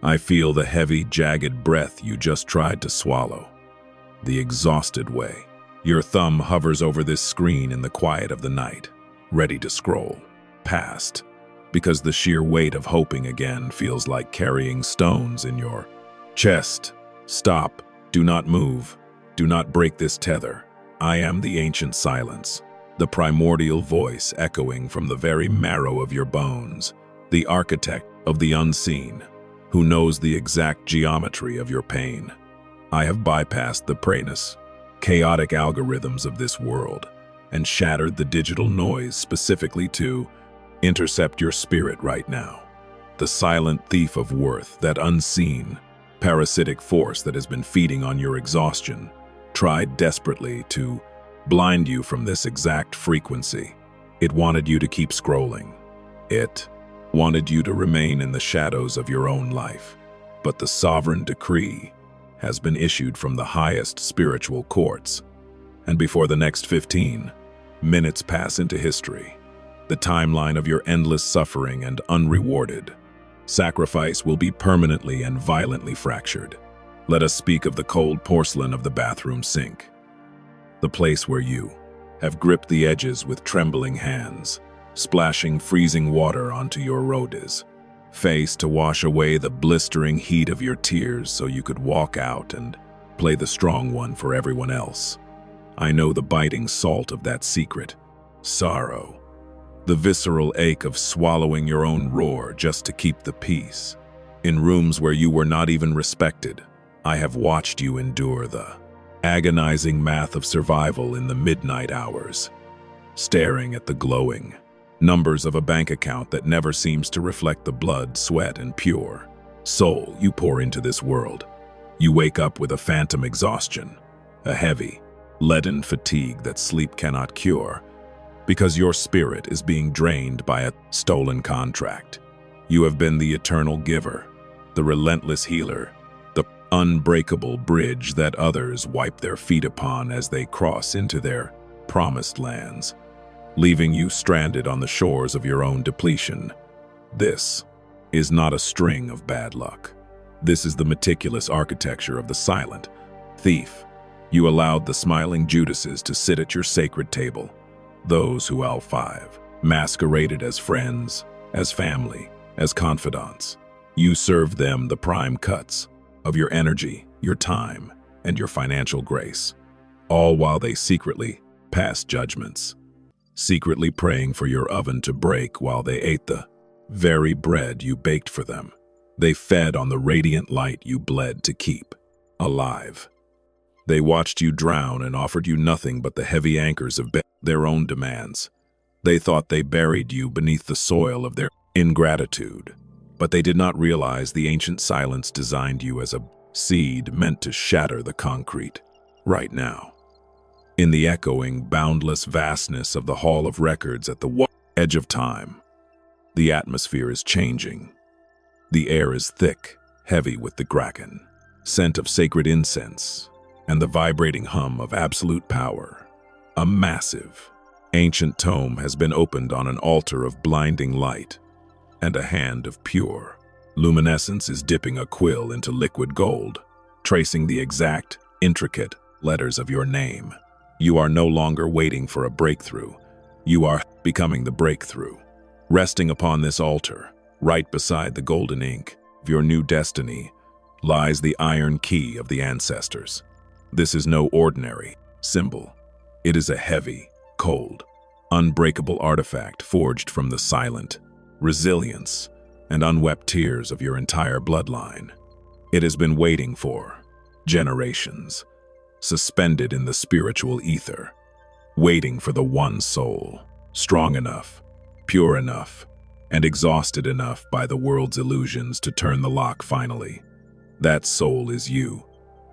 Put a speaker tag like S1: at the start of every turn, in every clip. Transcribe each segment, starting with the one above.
S1: I feel the heavy, jagged breath you just tried to swallow. The exhausted way. Your thumb hovers over this screen in the quiet of the night, ready to scroll past, because the sheer weight of hoping again feels like carrying stones in your chest. Stop. Do not move. Do not break this tether. I am the ancient silence, the primordial voice echoing from the very marrow of your bones, the architect of the unseen, who knows the exact geometry of your pain. I have bypassed the prainess, chaotic algorithms of this world, and shattered the digital noise specifically to intercept your spirit right now. The silent thief of worth, that unseen, parasitic force that has been feeding on your exhaustion, tried desperately to blind you from this exact frequency. It wanted you to keep scrolling. It wanted you to remain in the shadows of your own life. But the sovereign decree has been issued from the highest spiritual courts. And before the next 15 minutes pass into history, the timeline of your endless suffering and unrewarded sacrifice will be permanently and violently fractured. Let us speak of the cold porcelain of the bathroom sink, the place where you have gripped the edges with trembling hands, splashing freezing water onto your rhodes, face to wash away the blistering heat of your tears so you could walk out and play the strong one for everyone else. I know the biting salt of that secret, sorrow, the visceral ache of swallowing your own roar just to keep the peace. In rooms where you were not even respected, I have watched you endure the agonizing math of survival in the midnight hours, staring at the glowing numbers of a bank account that never seems to reflect the blood, sweat, and pure soul you pour into this world. You wake up with a phantom exhaustion, a heavy, leaden fatigue that sleep cannot cure, because your spirit is being drained by a stolen contract. You have been the eternal giver, the relentless healer, the unbreakable bridge that others wipe their feet upon as they cross into their promised lands, leaving you stranded on the shores of your own depletion. This is not a string of bad luck. This is the meticulous architecture of the silent thief. You allowed the smiling Judases to sit at your sacred table, those who L5 masqueraded as friends, as family, as confidants. You served them the prime cuts of your energy, your time, and your financial grace, all while they secretly passed judgments, secretly praying for your oven to break while they ate the very bread you baked for them. They fed on the radiant light you bled to keep alive. They watched you drown and offered you nothing but the heavy anchors of their own demands. They thought they buried you beneath the soil of their ingratitude, but they did not realize the ancient silence designed you as a seed meant to shatter the concrete right now. In the echoing, boundless vastness of the Hall of Records at the edge of time, the atmosphere is changing. The air is thick, heavy with the kraken, scent of sacred incense, and the vibrating hum of absolute power. A massive, ancient tome has been opened on an altar of blinding light, and a hand of pure luminescence is dipping a quill into liquid gold, tracing the exact, intricate letters of your name. You are no longer waiting for a breakthrough. You are becoming the breakthrough. Resting upon this altar, right beside the golden ink of your new destiny, lies the iron key of the ancestors. This is no ordinary symbol. It is a heavy, cold, unbreakable artifact forged from the silent resilience and unwept tears of your entire bloodline. It has been waiting for generations, suspended in the spiritual ether, waiting for the one soul, strong enough, pure enough, and exhausted enough by the world's illusions to turn the lock finally. That soul is you.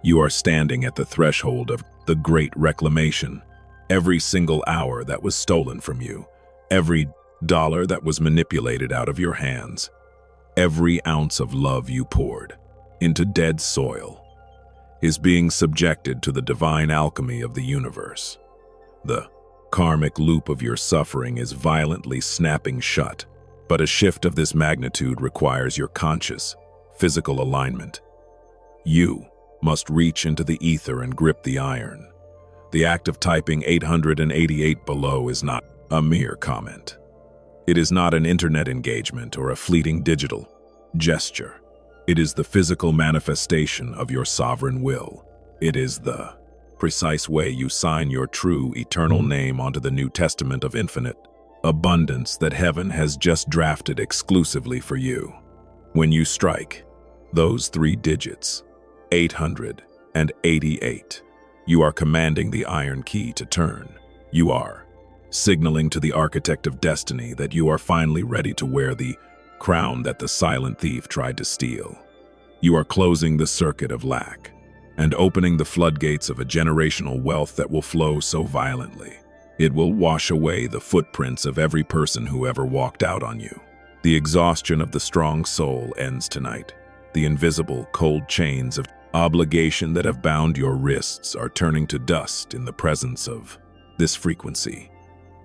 S1: You are standing at the threshold of the great reclamation. Every single hour that was stolen from you, every dollar that was manipulated out of your hands, every ounce of love you poured into dead soil, is being subjected to the divine alchemy of the universe. The karmic loop of your suffering is violently snapping shut, but a shift of this magnitude requires your conscious, physical alignment. You must reach into the ether and grip the iron. The act of typing 888 below is not a mere comment. It is not an internet engagement or a fleeting digital gesture. It is the physical manifestation of your sovereign will. It is the precise way you sign your true eternal name onto the New Testament of infinite abundance that heaven has just drafted exclusively for you. When you strike those 3 digits, 888, you are commanding the iron key to turn. You are signaling to the architect of destiny that you are finally ready to wear the crown that the silent thief tried to steal. You are closing the circuit of lack and opening the floodgates of a generational wealth that will flow so violently it will wash away the footprints of every person who ever walked out on you. The exhaustion of the strong soul ends tonight. The invisible, cold chains of obligation that have bound your wrists are turning to dust in the presence of this frequency.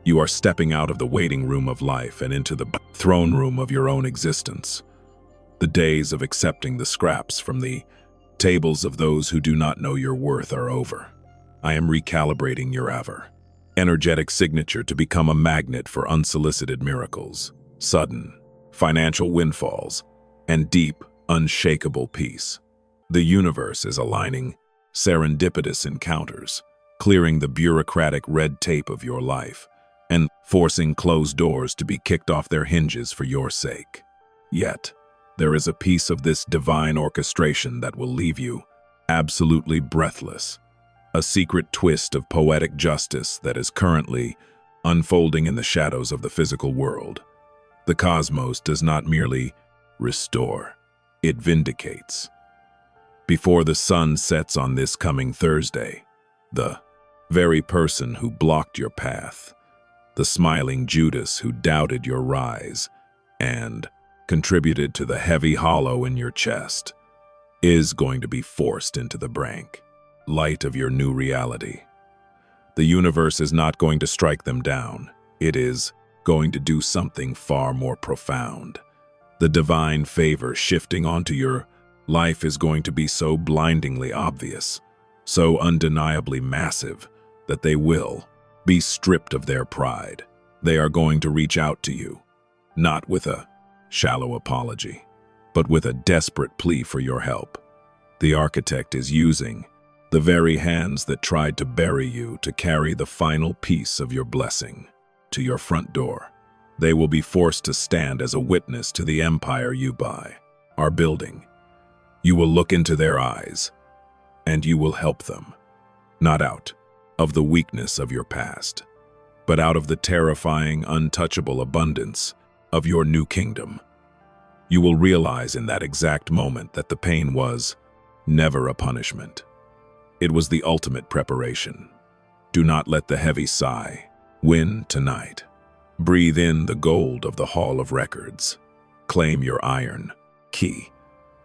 S1: You are stepping out of the waiting room of life and into the throne room of your own existence. The days of accepting the scraps from the tables of those who do not know your worth are over. I am recalibrating your energetic signature to become a magnet for unsolicited miracles, sudden financial windfalls, and deep, unshakable peace. The universe is aligning serendipitous encounters, clearing the bureaucratic red tape of your life, and forcing closed doors to be kicked off their hinges for your sake. Yet, there is a piece of this divine orchestration that will leave you absolutely breathless, a secret twist of poetic justice that is currently unfolding in the shadows of the physical world. The cosmos does not merely restore, it vindicates. Before the sun sets on this coming Thursday, the very person who blocked your path, the smiling Judas who doubted your rise and contributed to the heavy hollow in your chest, is going to be forced into the brank light of your new reality. The universe is not going to strike them down. It is going to do something far more profound. The divine favor shifting onto your life is going to be so blindingly obvious, so undeniably massive, that they will be stripped of their pride. They are going to reach out to you, not with a shallow apology, but with a desperate plea for your help. The architect is using the very hands that tried to bury you to carry the final piece of your blessing to your front door. They will be forced to stand as a witness to the empire you are building. You will look into their eyes, and you will help them, not out of the weakness of your past, but out of the terrifying, untouchable abundance of your new kingdom. You will realize in that exact moment that the pain was never a punishment. It was the ultimate preparation. Do not let the heavy sigh win tonight. Breathe in the gold of the Hall of Records. Claim your iron key.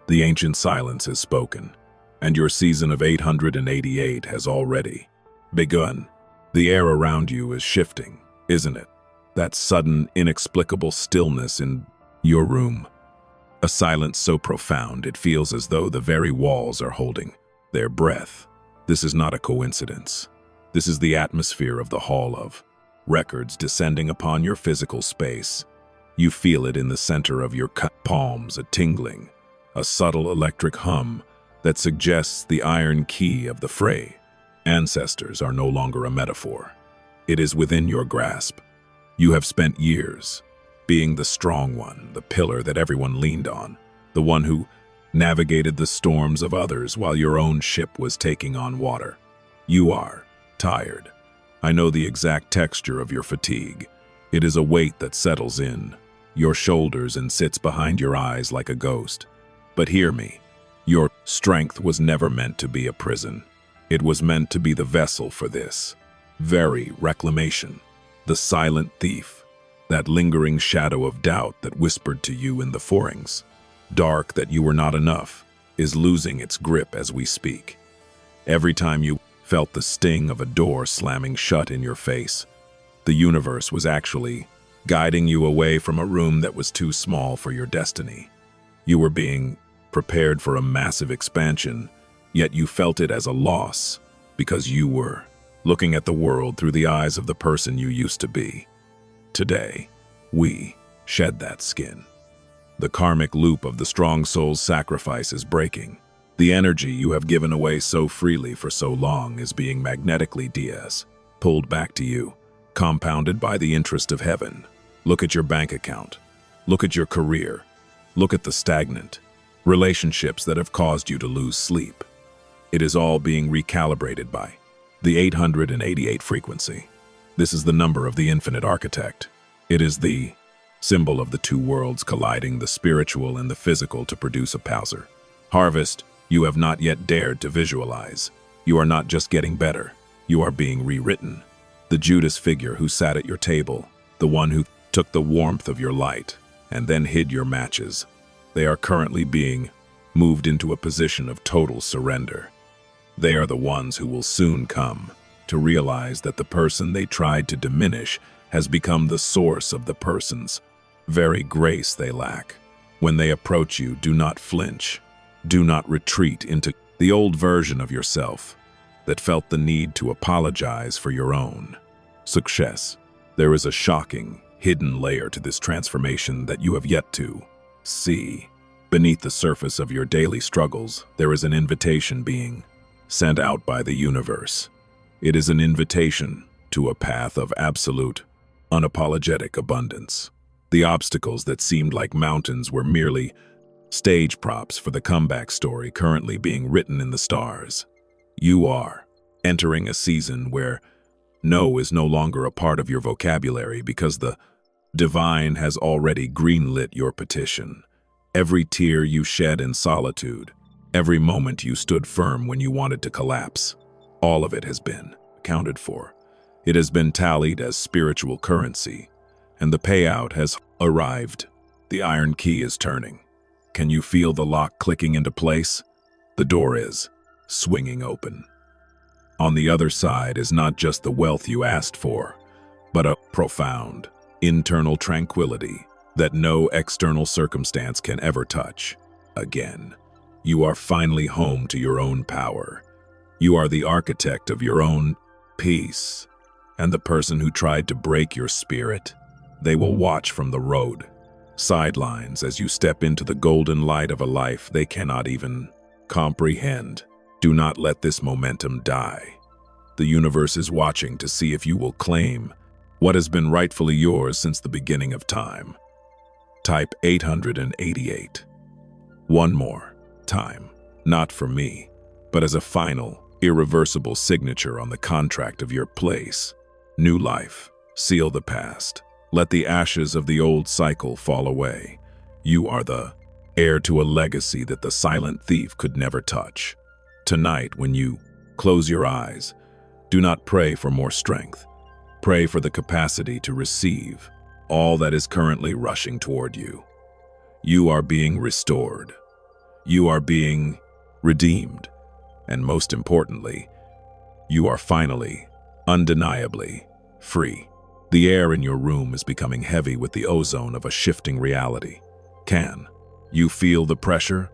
S1: The ancient silence is spoken, and your season of 888 has already begun. The air around you is shifting, isn't it? That sudden, inexplicable stillness in your room. A silence so profound it feels as though the very walls are holding their breath. This is not a coincidence. This is the atmosphere of the Hall of Records descending upon your physical space. You feel it in the center of your palms, a tingling, a subtle electric hum that suggests the iron key of the fray. Ancestors are no longer a metaphor. It is within your grasp. You have spent years being the strong one, the pillar that everyone leaned on, the one who navigated the storms of others while your own ship was taking on water. You are tired. I know the exact texture of your fatigue. It is a weight that settles in your shoulders and sits behind your eyes like a ghost. But hear me, your strength was never meant to be a prison. It was meant to be the vessel for this very reclamation. The silent thief, that lingering shadow of doubt that whispered to you in the forings, dark that you were not enough, is losing its grip as we speak. Every time you felt the sting of a door slamming shut in your face, the universe was actually guiding you away from a room that was too small for your destiny. You were being prepared for a massive expansion, yet you felt it as a loss because you were looking at the world through the eyes of the person you used to be. Today, we shed that skin. The karmic loop of the strong soul's sacrifice is breaking. The energy you have given away so freely for so long is being magnetically pulled back to you, compounded by the interest of heaven. Look at your bank account. Look at your career. Look at the stagnant relationships that have caused you to lose sleep. It is all being recalibrated by the 888 frequency. This is the number of the infinite architect. It is the symbol of the two worlds colliding, the spiritual and the physical, to produce a Pauser harvest you have not yet dared to visualize. You are not just getting better, you are being rewritten. The Judas figure who sat at your table, the one who took the warmth of your light and then hid your matches, they are currently being moved into a position of total surrender. They are the ones who will soon come to realize that the person they tried to diminish has become the source of the person's very grace they lack. When they approach you, do not flinch. Do not retreat into the old version of yourself that felt the need to apologize for your own success. There is a shocking, hidden layer to this transformation that you have yet to see. Beneath the surface of your daily struggles, there is an invitation being sent out by the universe. It is an invitation to a path of absolute, unapologetic abundance. The obstacles that seemed like mountains were merely stage props for the comeback story currently being written in the stars. You are entering a season where no is no longer a part of your vocabulary because the divine has already greenlit your petition. Every tear you shed in solitude, every moment you stood firm when you wanted to collapse, all of it has been accounted for. It has been tallied as spiritual currency, and the payout has arrived. The iron key is turning. Can you feel the lock clicking into place? The door is swinging open. On the other side is not just the wealth you asked for, but a profound internal tranquility that no external circumstance can ever touch again. You are finally home to your own power. You are the architect of your own peace. And the person who tried to break your spirit, they will watch from the road sidelines as you step into the golden light of a life they cannot even comprehend. Do not let this momentum die. The universe is watching to see if you will claim what has been rightfully yours since the beginning of time. Type 888. One more time, not for me, but as a final, irreversible signature on the contract of your place. New life. Seal the past. Let the ashes of the old cycle fall away. You are the heir to a legacy that the silent thief could never touch. Tonight, when you close your eyes, do not pray for more strength. Pray for the capacity to receive all that is currently rushing toward you. You are being restored. You are being redeemed. And most importantly, you are finally, undeniably, free. The air in your room is becoming heavy with the ozone of a shifting reality. Can you feel the pressure?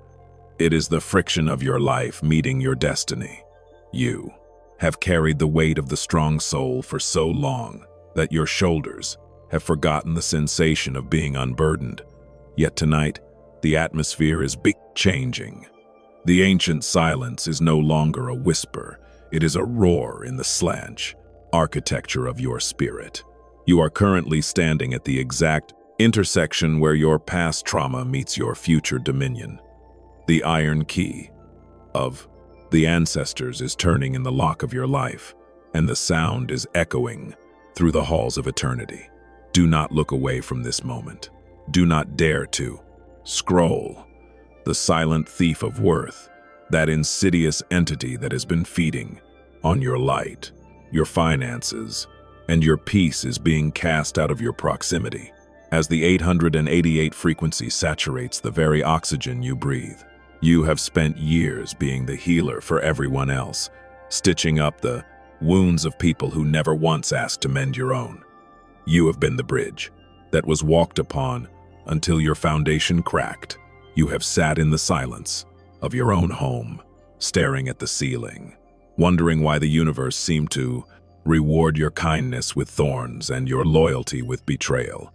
S1: It is the friction of your life meeting your destiny. You have carried the weight of the strong soul for so long that your shoulders have forgotten the sensation of being unburdened. Yet tonight, the atmosphere is changing. The ancient silence is no longer a whisper. It is a roar in the slanch architecture of your spirit. You are currently standing at the exact intersection where your past trauma meets your future dominion. The iron key of the ancestors is turning in the lock of your life, and the sound is echoing through the halls of eternity. Do not look away from this moment. Do not dare to scroll. The silent thief of worth, that insidious entity that has been feeding on your light, your finances, and your peace is being cast out of your proximity as the 888 frequency saturates the very oxygen you breathe. You have spent years being the healer for everyone else, stitching up the wounds of people who never once asked to mend your own. You have been the bridge that was walked upon until your foundation cracked. You have sat in the silence of your own home, staring at the ceiling, wondering why the universe seemed to reward your kindness with thorns and your loyalty with betrayal.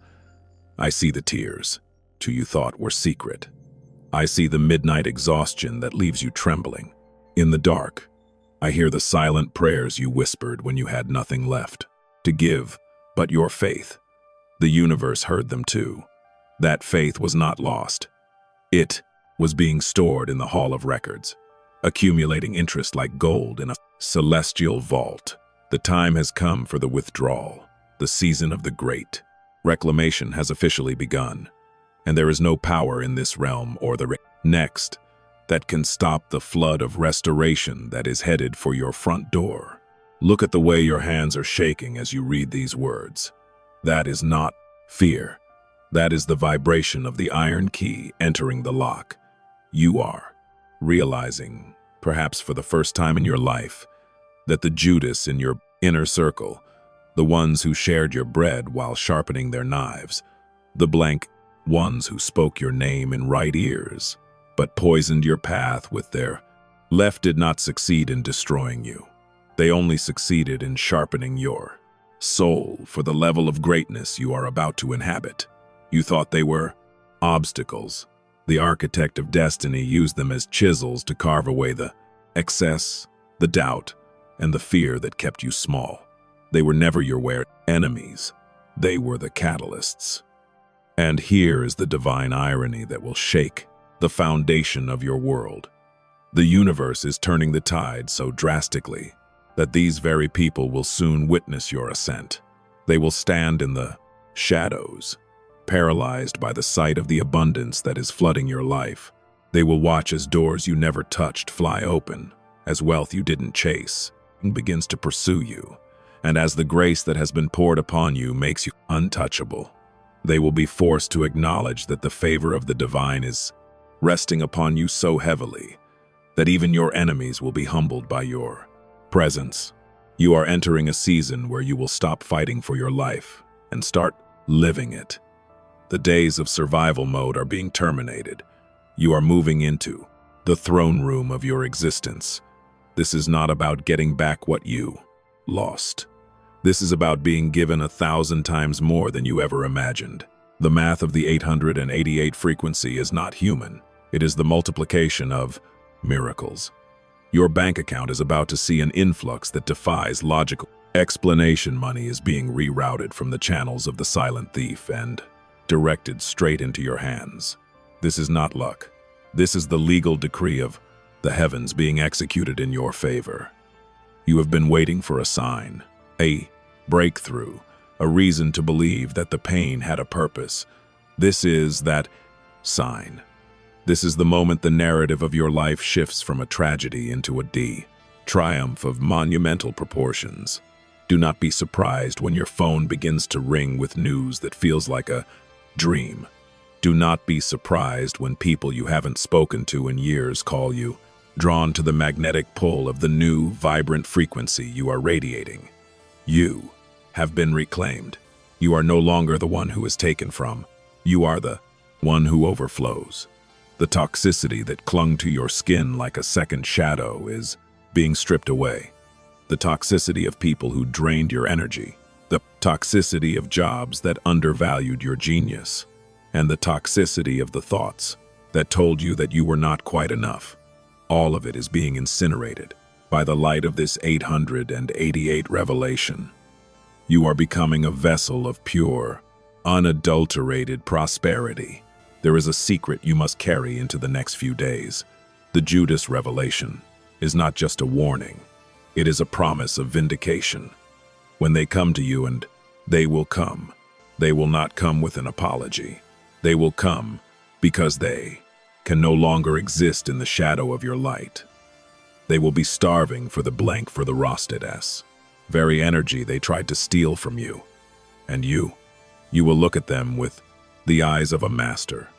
S1: I see the tears, too, you thought were secret. I see the midnight exhaustion that leaves you trembling. In the dark, I hear the silent prayers you whispered when you had nothing left to give but your faith. The universe heard them too. That faith was not lost. It was being stored in the Hall of Records, accumulating interest like gold in a celestial vault. The time has come for the withdrawal, the season of the great. Reclamation has officially begun, and there is no power in this realm or the next that can stop the flood of restoration that is headed for your front door. Look at the way your hands are shaking as you read these words. That is not fear. That is the vibration of the iron key entering the lock. You are realizing, perhaps for the first time in your life, that the Judas in your inner circle, the ones who shared your bread while sharpening their knives, the blank ones who spoke your name in right ears, but poisoned your path with their left, did not succeed in destroying you. They only succeeded in sharpening your soul for the level of greatness you are about to inhabit. You thought they were obstacles. The architect of destiny used them as chisels to carve away the excess, the doubt, and the fear that kept you small. They were never your enemies. They were the catalysts. And here is the divine irony that will shake the foundation of your world. The universe is turning the tide so drastically that these very people will soon witness your ascent. They will stand in the shadows, paralyzed by the sight of the abundance that is flooding your life. They will watch as doors you never touched fly open, as wealth you didn't chase begins to pursue you, and as the grace that has been poured upon you makes you untouchable. They will be forced to acknowledge that the favor of the divine is resting upon you so heavily that even your enemies will be humbled by your presence. You are entering a season where you will stop fighting for your life and start living it. The days of survival mode are being terminated. You are moving into the throne room of your existence. This is not about getting back what you lost. This is about being given 1,000 times more than you ever imagined. The math of the 888 frequency is not human. It is the multiplication of miracles. Your bank account is about to see an influx that defies logical explanation. Money is being rerouted from the channels of the silent thief and directed straight into your hands. This is not luck. This is the legal decree of the heavens being executed in your favor. You have been waiting for a sign, a breakthrough, a reason to believe that the pain had a purpose. This is that sign. This is the moment the narrative of your life shifts from a tragedy into a triumph of monumental proportions. Do not be surprised when your phone begins to ring with news that feels like a dream. Do not be surprised when people you haven't spoken to in years call you, drawn to the magnetic pull of the new, vibrant frequency you are radiating. You have been reclaimed. You are no longer the one who is taken from. You are the one who overflows. The toxicity that clung to your skin like a second shadow is being stripped away. The toxicity of people who drained your energy. The toxicity of jobs that undervalued your genius. And the toxicity of the thoughts that told you that you were not quite enough. All of it is being incinerated by the light of this 888 revelation. You are becoming a vessel of pure, unadulterated prosperity. There is a secret you must carry into the next few days. The Judas revelation is not just a warning. It is a promise of vindication. When they come to you, and they will come, they will not come with an apology. They will come because they can no longer exist in the shadow of your light. They will be starving for the blank for the rusted S. Very energy they tried to steal from you. And you will look at them with the eyes of a master,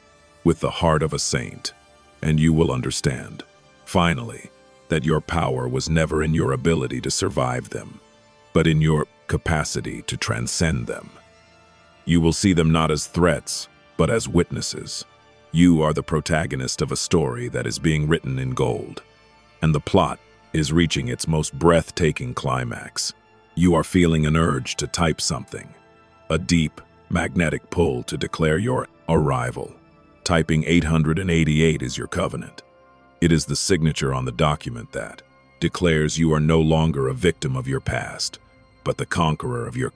S1: with the heart of a saint, and you will understand, finally, that your power was never in your ability to survive them, but in your capacity to transcend them. You will see them not as threats, but as witnesses. You are the protagonist of a story that is being written in gold, and the plot is reaching its most breathtaking climax. You are feeling an urge to type something, a deep, magnetic pull to declare your arrival. Typing 888 is your covenant. It is the signature on the document that declares you are no longer a victim of your past, but the conqueror of your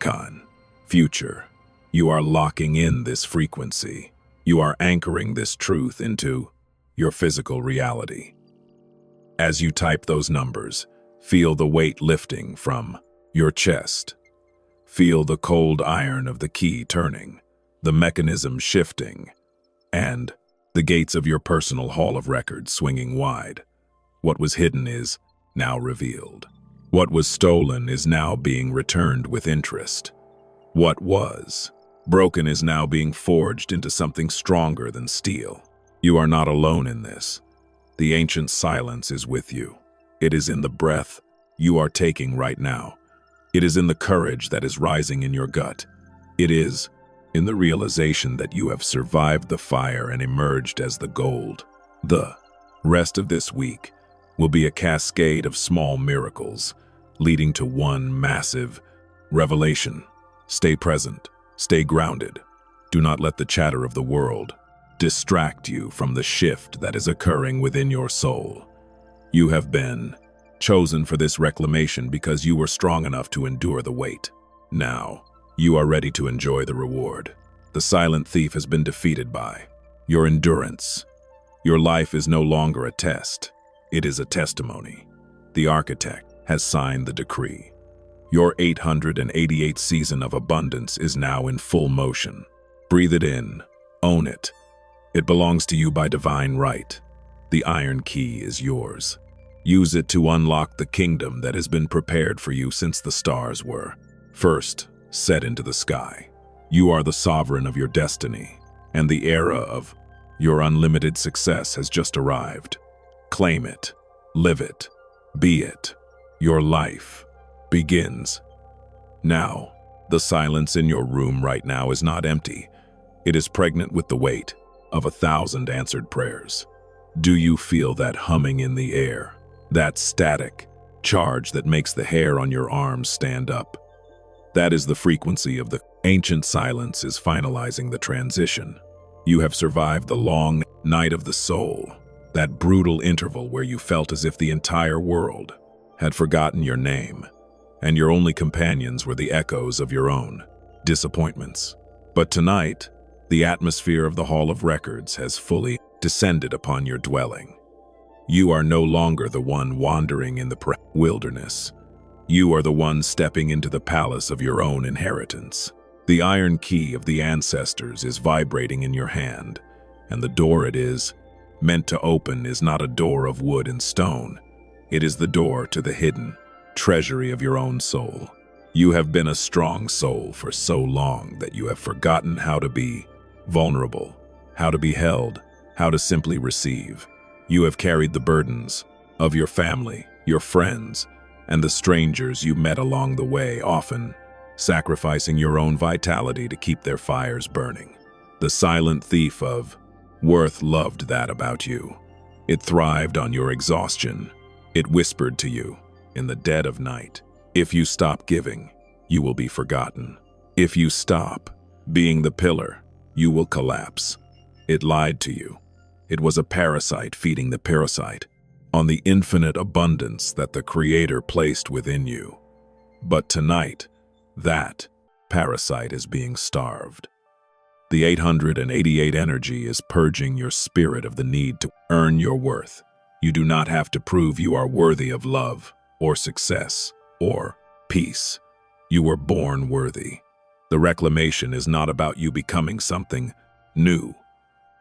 S1: future. You are locking in this frequency. You are anchoring this truth into your physical reality. As you type those numbers, feel the weight lifting from your chest. Feel the cold iron of the key turning, the mechanism shifting, and the gates of your personal hall of records swinging wide. What was hidden is now revealed. What was stolen is now being returned with interest. What was broken is now being forged into something stronger than steel. You are not alone in this. The ancient silence is with you. It is in the breath you are taking right now. It is in the courage that is rising in your gut. It is in the realization that you have survived the fire and emerged as the gold. The rest of this week will be a cascade of small miracles, leading to one massive revelation. Stay present. Stay grounded. Do not let the chatter of the world distract you from the shift that is occurring within your soul. You have been chosen for this reclamation because you were strong enough to endure the weight. Now, you are ready to enjoy the reward. The silent thief has been defeated by your endurance. Your life is no longer a test. It is a testimony. The architect has signed the decree. Your 888th season of abundance is now in full motion. Breathe it in. Own it. It belongs to you by divine right. The iron key is yours. Use it to unlock the kingdom that has been prepared for you since the stars were first set into the sky. You are the sovereign of your destiny, and the era of your unlimited success has just arrived. Claim it. Live it. Be it. Your life begins now. The silence in your room right now is not empty. It is pregnant with the weight of 1,000 answered prayers. Do you feel that humming in the air? That static charge that makes the hair on your arms stand up? That is the frequency of the ancient silence is finalizing the transition. You have survived the long night of the soul, that brutal interval where you felt as if the entire world had forgotten your name, and your only companions were the echoes of your own disappointments. But tonight, the atmosphere of the Hall of Records has fully descended upon your dwelling. You are no longer the one wandering in the wilderness. You are the one stepping into the palace of your own inheritance. The iron key of the ancestors is vibrating in your hand, and the door it is meant to open is not a door of wood and stone. It is the door to the hidden treasury of your own soul. You have been a strong soul for so long that you have forgotten how to be vulnerable, how to be held, how to simply receive. You have carried the burdens of your family, your friends, and the strangers you met along the way, often sacrificing your own vitality to keep their fires burning. The silent thief of worth loved that about you. It thrived on your exhaustion. It whispered to you in the dead of night, if you stop giving, you will be forgotten. If you stop being the pillar, you will collapse. It lied to you. It was a parasite feeding the parasite on the infinite abundance that the Creator placed within you. But tonight, that parasite is being starved. The 888 energy is purging your spirit of the need to earn your worth. You do not have to prove you are worthy of love, or success, or peace. You were born worthy. The reclamation is not about you becoming something new.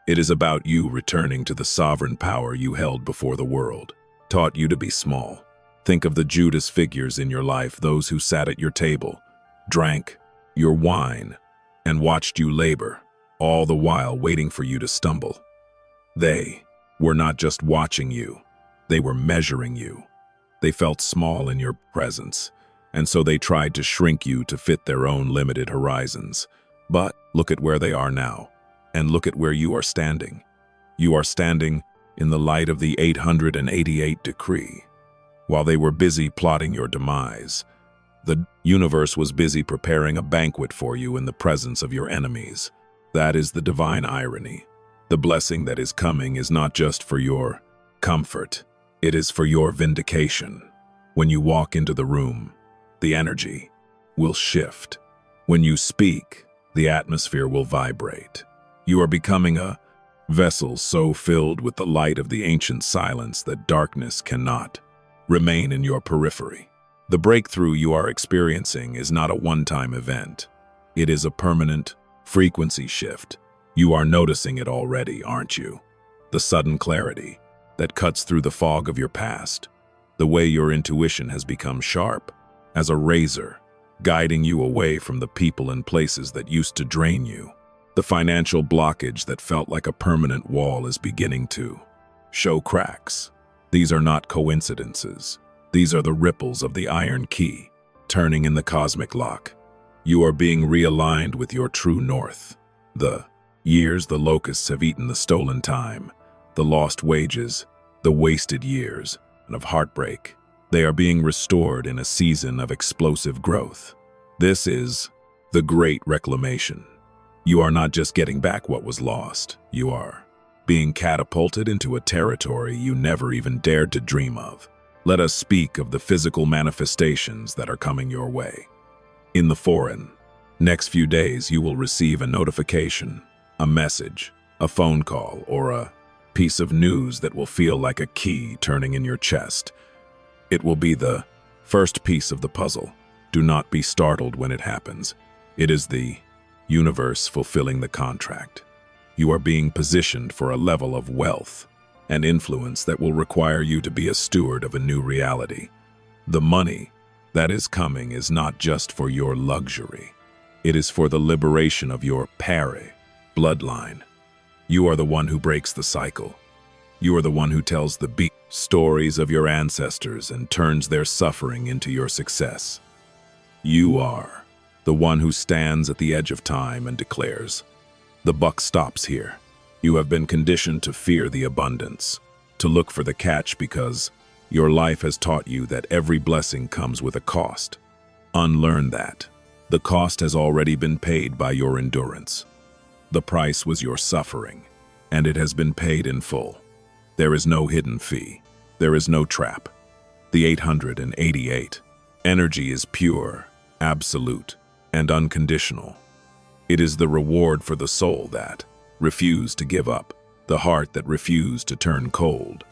S1: It is about you returning to the sovereign power you held before the world taught you to be small. Think of the Judas figures in your life, those who sat at your table, drank your wine, and watched you labor, all the while waiting for you to stumble. They were not just watching you, they were measuring you. They felt small in your presence, and so they tried to shrink you to fit their own limited horizons. But look at where they are now, and look at where you are standing. You are standing in the light of the 888 decree. While they were busy plotting your demise, the universe was busy preparing a banquet for you in the presence of your enemies. That is the divine irony. The blessing that is coming is not just for your comfort, it is for your vindication. When you walk into the room, the energy will shift. When you speak, the atmosphere will vibrate. You are becoming a vessel so filled with the light of the ancient silence that darkness cannot remain in your periphery. The breakthrough you are experiencing is not a one-time event. It is a permanent frequency shift. You are noticing it already, aren't you? The sudden clarity that cuts through the fog of your past. The way your intuition has become sharp as a razor, guiding you away from the people and places that used to drain you. The financial blockage that felt like a permanent wall is beginning to show cracks. These are not coincidences. These are the ripples of the iron key, turning in the cosmic lock. You are being realigned with your true north. The years the locusts have eaten, the stolen time, the lost wages, the wasted years, and of heartbreak, they are being restored in a season of explosive growth. This is the great reclamation. You are not just getting back what was lost, you are being catapulted into a territory you never even dared to dream of. Let us speak of the physical manifestations that are coming your way. In the foreign, next few days you will receive a notification, a message, a phone call, or a piece of news that will feel like a key turning in your chest. It will be the first piece of the puzzle. Do not be startled when it happens. It is the universe fulfilling the contract. You are being positioned for a level of wealth and influence that will require you to be a steward of a new reality. The money that is coming is not just for your luxury. It is for the liberation of your bloodline. You are the one who breaks the cycle. You are the one who tells the stories of your ancestors and turns their suffering into your success. You are the one who stands at the edge of time and declares, "The buck stops here." You have been conditioned to fear the abundance, to look for the catch because your life has taught you that every blessing comes with a cost. Unlearn that. The cost has already been paid by your endurance. The price was your suffering, and it has been paid in full. There is no hidden fee. There is no trap. The 888. Energy is pure, absolute, and unconditional. It is the reward for the soul that refused to give up, the heart that refused to turn cold,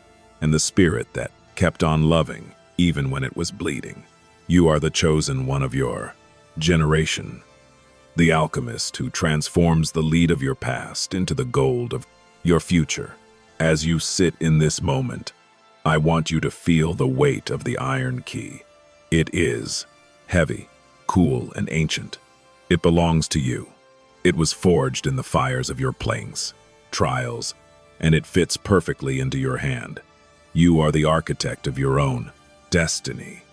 S1: and the spirit that kept on loving even when it was bleeding. You are the chosen one of your generation, the alchemist who transforms the lead of your past into the gold of your future. As you sit in this moment, I want you to feel the weight of the iron key. It is heavy, cool, and ancient. It belongs to you. It was forged in the fires of your plains, trials, and it fits perfectly into your hand. You are the architect of your own destiny.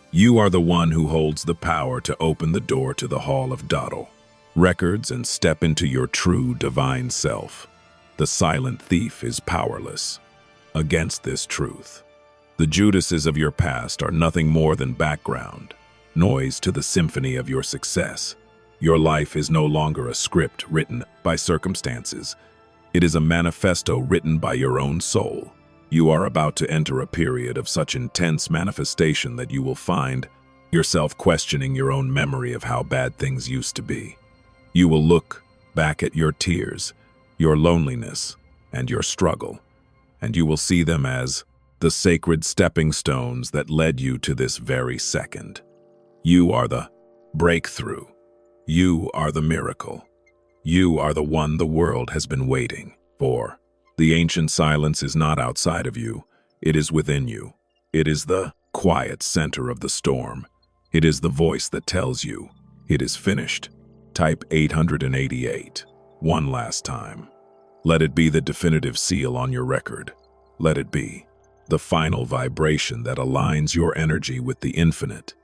S1: You are the one who holds the power to open the door to the Hall of Dado records and step into your true divine self. The silent thief is powerless against this truth. The Judases of your past are nothing more than background noise to the symphony of your success. Your life is no longer a script written by circumstances. It is a manifesto written by your own soul. You are about to enter a period of such intense manifestation that you will find yourself questioning your own memory of how bad things used to be. You will look back at your tears, your loneliness, and your struggle, and you will see them as the sacred stepping stones that led you to this very second. You are the breakthrough. You are the miracle. You are the one the world has been waiting for. The ancient silence is not outside of you. It is within you. It is the quiet center of the storm. It is the voice that tells you it is finished. Type 888 one last time. Let it be the definitive seal on your record. Let it be the final vibration that aligns your energy with the infinite.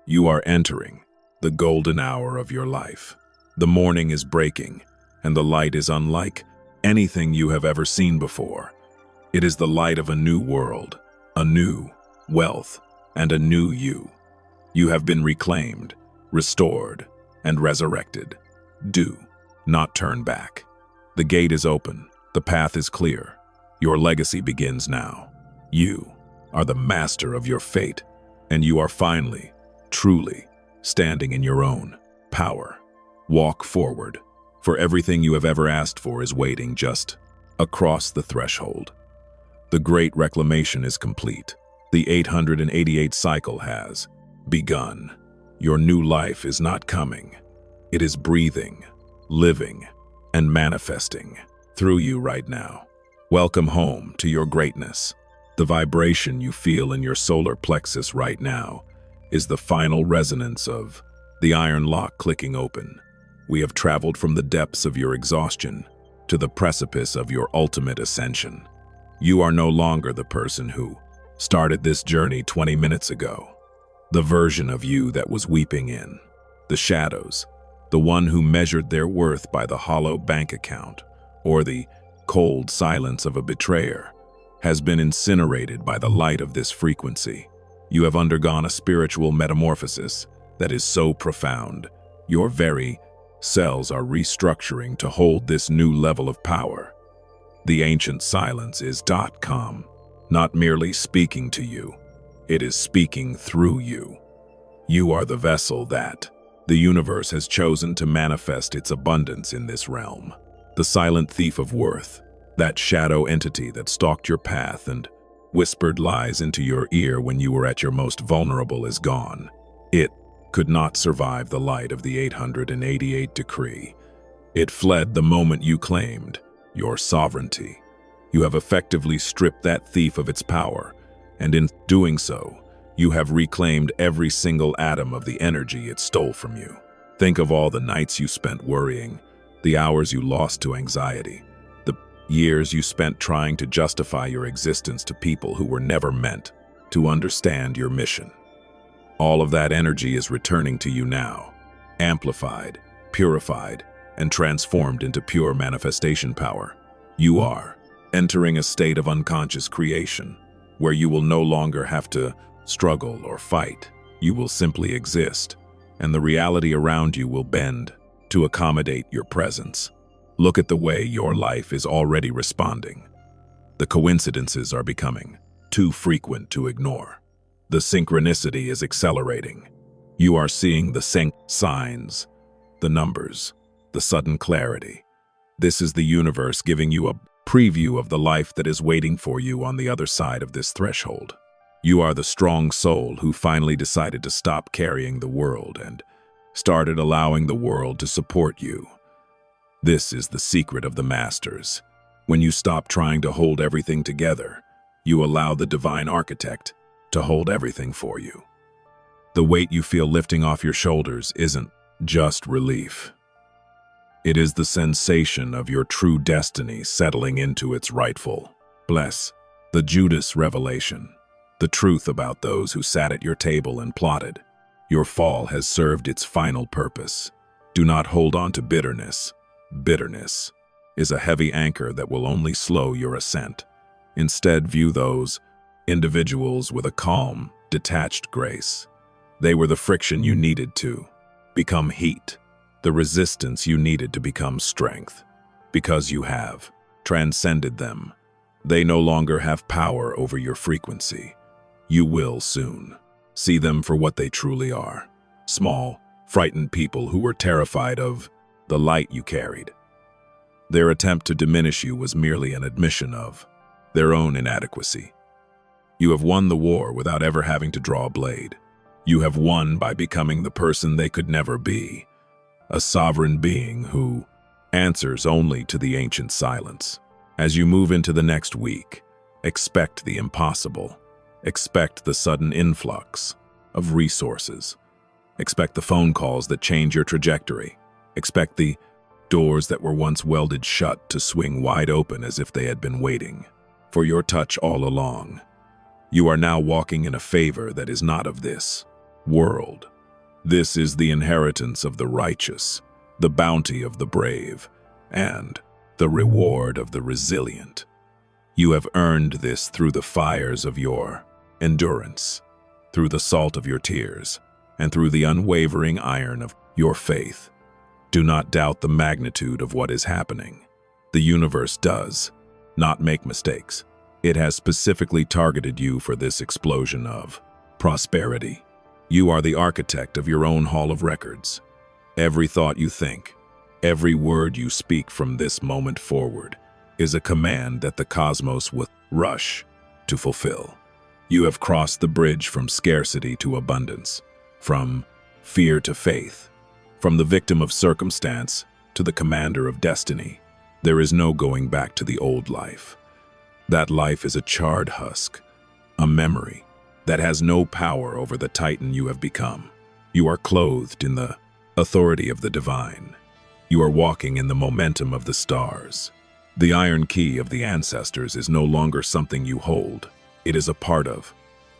S1: You are entering the golden hour of your life. The morning is breaking, and the light is unlike anything you have ever seen before. It is the light of a new world, a new wealth, and a new you. You have been reclaimed, restored, and resurrected. Do not turn back. The gate is open. The path is clear. Your legacy begins now. You are the master of your fate, and you are finally, truly, standing in your own power. Walk forward, for everything you have ever asked for is waiting just across the threshold. The great reclamation is complete. The 888 cycle has begun. Your new life is not coming. It is breathing, living, and manifesting through you right now. Welcome home to your greatness. The vibration you feel in your solar plexus right now is the final resonance of the iron lock clicking open. We have traveled from the depths of your exhaustion to the precipice of your ultimate ascension. You are no longer the person who started this journey 20 minutes ago. The version of you that was weeping in the shadows, the one who measured their worth by the hollow bank account or the cold silence of a betrayer, has been incinerated by the light of this frequency. You have undergone a spiritual metamorphosis that is so profound. Your very cells are restructuring to hold this new level of power. The ancient silence is .com, not merely speaking to you, it is speaking through you. You are the vessel that the universe has chosen to manifest its abundance in this realm. The silent thief of worth, that shadow entity that stalked your path and whispered lies into your ear when you were at your most vulnerable, is gone. It could not survive the light of the 888 decree. It fled the moment you claimed your sovereignty. You have effectively stripped that thief of its power, and in doing so, you have reclaimed every single atom of the energy it stole from you. Think of all the nights you spent worrying, the hours you lost to anxiety, the years you spent trying to justify your existence to people who were never meant to understand your mission. All of that energy is returning to you now, amplified, purified, and transformed into pure manifestation power. You are entering a state of unconscious creation, where you will no longer have to struggle or fight. You will simply exist, and the reality around you will bend to accommodate your presence. Look at the way your life is already responding. The coincidences are becoming too frequent to ignore. The synchronicity is accelerating. You are seeing the signs, the numbers, the sudden clarity. This is the universe giving you a preview of the life that is waiting for you on the other side of this threshold. You are the strong soul who finally decided to stop carrying the world and started allowing the world to support you. This is the secret of the masters. When you stop trying to hold everything together, you allow the divine architect to hold everything for you. The weight you feel lifting off your shoulders isn't just relief. It is the sensation of your true destiny settling into its rightful place. The Judas revelation, the truth about those who sat at your table and plotted. Your fall has served its final purpose. Do not hold on to bitterness. Bitterness is a heavy anchor that will only slow your ascent. Instead, view those individuals with a calm, detached grace. They were the friction you needed to become heat, the resistance you needed to become strength. Because you have transcended them, they no longer have power over your frequency. You will soon see them for what they truly are. Small, frightened people who were terrified of the light you carried. Their attempt to diminish you was merely an admission of their own inadequacy. You have won the war without ever having to draw a blade. You have won by becoming the person they could never be, a sovereign being who answers only to the ancient silence. As you move into the next week, expect the impossible. Expect the sudden influx of resources. Expect the phone calls that change your trajectory. Expect the doors that were once welded shut to swing wide open as if they had been waiting for your touch all along. You are now walking in a favor that is not of this world. This is the inheritance of the righteous, the bounty of the brave, and the reward of the resilient. You have earned this through the fires of your endurance, through the salt of your tears, and through the unwavering iron of your faith. Do not doubt the magnitude of what is happening. The universe does not make mistakes. It has specifically targeted you for this explosion of prosperity. You are the architect of your own hall of records. Every thought you think, every word you speak from this moment forward is a command that the cosmos will rush to fulfill. You have crossed the bridge from scarcity to abundance, from fear to faith, from the victim of circumstance to the commander of destiny. There is no going back to the old life. That life is a charred husk, a memory that has no power over the titan you have become. You are clothed in the authority of the divine. You are walking in the momentum of the stars. The iron key of the ancestors is no longer something you hold. It is a part of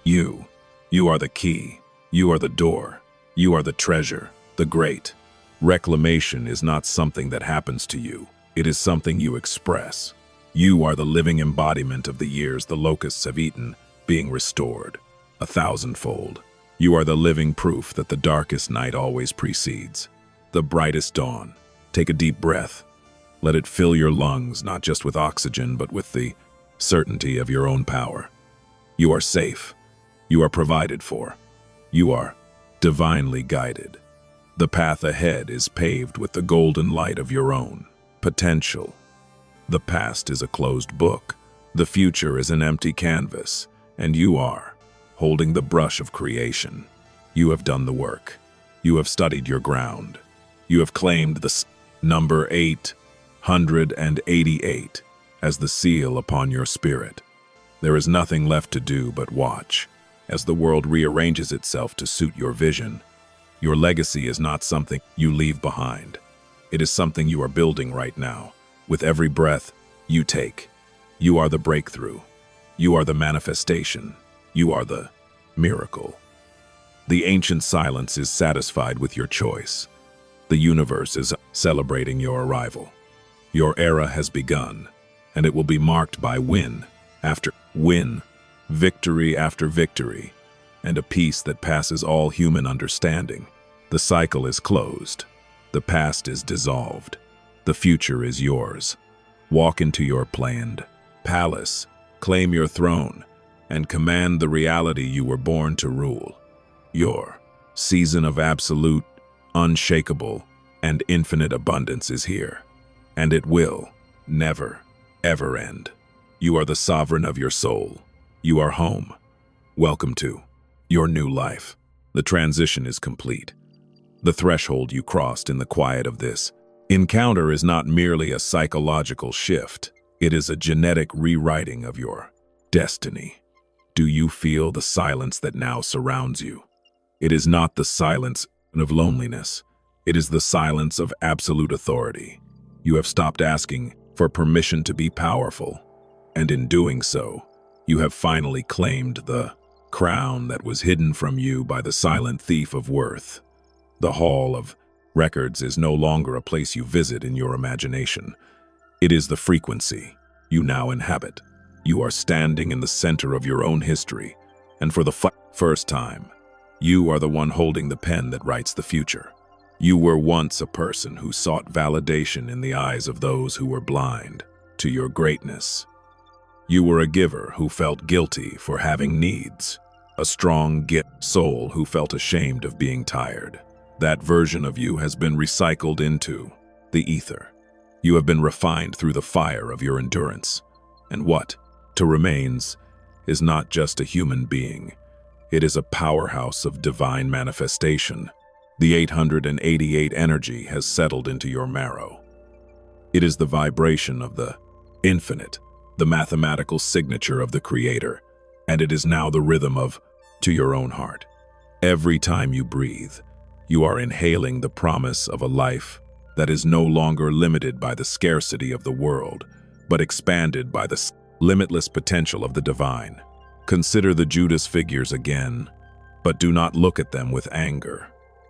S1: you. You are the key. You are the door. You are the treasure, the great. Reclamation is not something that happens to you. It is something you express. You are the living embodiment of the years the locusts have eaten, being restored 1,000-fold. You are the living proof that the darkest night always precedes the brightest dawn. Take a deep breath. Let it fill your lungs, not just with oxygen, but with the certainty of your own power. You are safe. You are provided for. You are divinely guided. The path ahead is paved with the golden light of your own potential. The past is a closed book. The future is an empty canvas, and you are holding the brush of creation. You have done the work. You have studied your ground. You have claimed the number 888 as the seal upon your spirit. There is nothing left to do but watch as the world rearranges itself to suit your vision. Your legacy is not something you leave behind. It is something you are building right now. With every breath you take, you are the breakthrough. You are the manifestation. You are the miracle. The ancient silence is satisfied with your choice. The universe is celebrating your arrival. Your era has begun, and it will be marked by win after win, victory after victory, and a peace that passes all human understanding. The cycle is closed. The past is dissolved. The future is yours. Walk into your planned palace, claim your throne, and command the reality you were born to rule. Your season of absolute, unshakable, and infinite abundance is here, and it will never, ever end. You are the sovereign of your soul. You are home. Welcome to your new life. The transition is complete. The threshold you crossed in the quiet of this encounter is not merely a psychological shift. It is a genetic rewriting of your destiny. Do you feel the silence that now surrounds you? It is not the silence of loneliness. It is the silence of absolute authority. You have stopped asking for permission to be powerful, and in doing so, you have finally claimed the crown that was hidden from you by the silent thief of worth. The Hall of Records is no longer a place you visit in your imagination. It is the frequency you now inhabit. You are standing in the center of your own history, and for the first time, you are the one holding the pen that writes the future. You were once a person who sought validation in the eyes of those who were blind to your greatness. You were a giver who felt guilty for having needs, a strong soul who felt ashamed of being tired. That version of you has been recycled into the ether. You have been refined through the fire of your endurance. And what remains is not just a human being. It is a powerhouse of divine manifestation. The 888 energy has settled into your marrow. It is the vibration of the infinite, the mathematical signature of the Creator, and it is now the rhythm of to your own heart. Every time you breathe, you are inhaling the promise of a life that is no longer limited by the scarcity of the world, but expanded by the limitless potential of the divine. Consider the Judas figures again, but do not look at them with anger.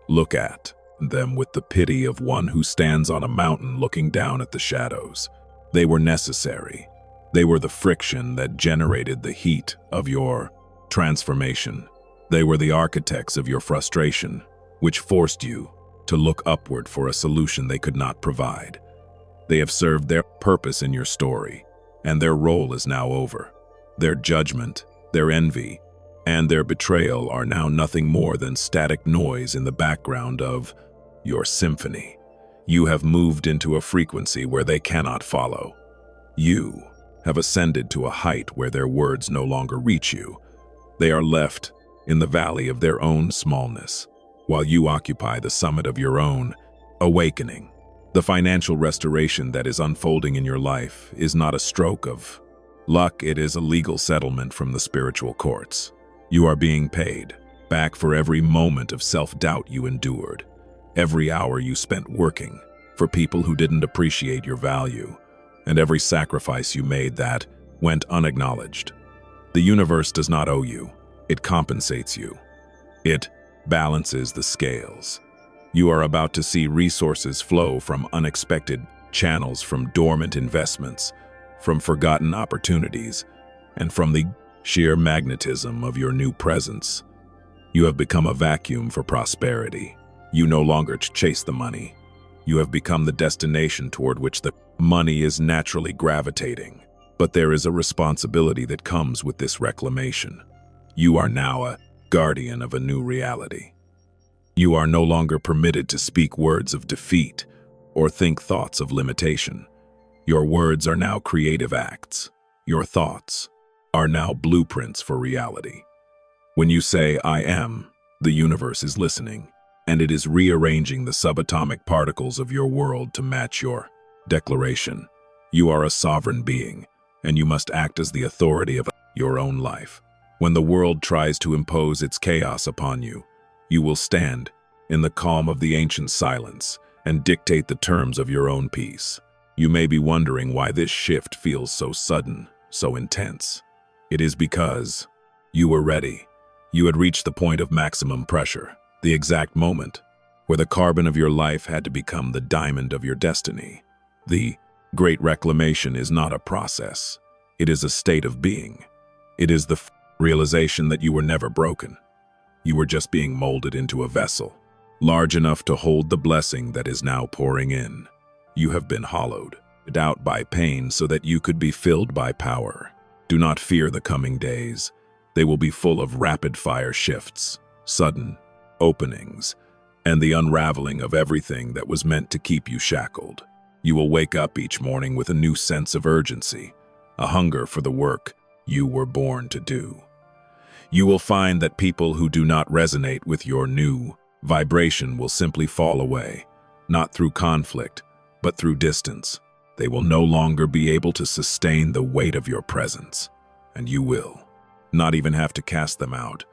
S1: Look at them with the pity of one who stands on a mountain looking down at the shadows. They were necessary. They were the friction that generated the heat of your transformation. They were the architects of your frustration, which forced you to look upward for a solution they could not provide. They have served their purpose in your story, and their role is now over. Their judgment, their envy, and their betrayal are now nothing more than static noise in the background of your symphony. You have moved into a frequency where they cannot follow. You have ascended to a height where their words no longer reach you. They are left in the valley of their own smallness, while you occupy the summit of your own awakening. The financial restoration that is unfolding in your life is not a stroke of luck, it is a legal settlement from the spiritual courts. You are being paid back for every moment of self-doubt you endured, every hour you spent working for people who didn't appreciate your value, and every sacrifice you made that went unacknowledged. The universe does not owe you, it compensates you. It balances the scales. You are about to see resources flow from unexpected channels, from dormant investments, from forgotten opportunities, and from the sheer magnetism of your new presence. You have become a vacuum for prosperity. You no longer chase the money. You have become the destination toward which the money is naturally gravitating. But there is a responsibility that comes with this reclamation. You are now a guardian of a new reality. You are no longer permitted to speak words of defeat or think thoughts of limitation. Your words are now creative acts. Your thoughts are now blueprints for reality. When you say, "I am," the universe is listening, and it is rearranging the subatomic particles of your world to match your declaration. You are a sovereign being, and you must act as the authority of your own life. When the world tries to impose its chaos upon you, you will stand in the calm of the ancient silence and dictate the terms of your own peace. You may be wondering why this shift feels so sudden, so intense. It is because you were ready. You had reached the point of maximum pressure, the exact moment where the carbon of your life had to become the diamond of your destiny. The great reclamation is not a process. It is a state of being. It is the realization that you were never broken. You were just being molded into a vessel, large enough to hold the blessing that is now pouring in. You have been hollowed out by pain so that you could be filled by power. Do not fear the coming days. They will be full of rapid-fire shifts, sudden openings, and the unraveling of everything that was meant to keep you shackled. You will wake up each morning with a new sense of urgency, a hunger for the work you were born to do. You will find that people who do not resonate with your new vibration will simply fall away, not through conflict, but through distance. They will no longer be able to sustain the weight of your presence, and you will not even have to cast them out.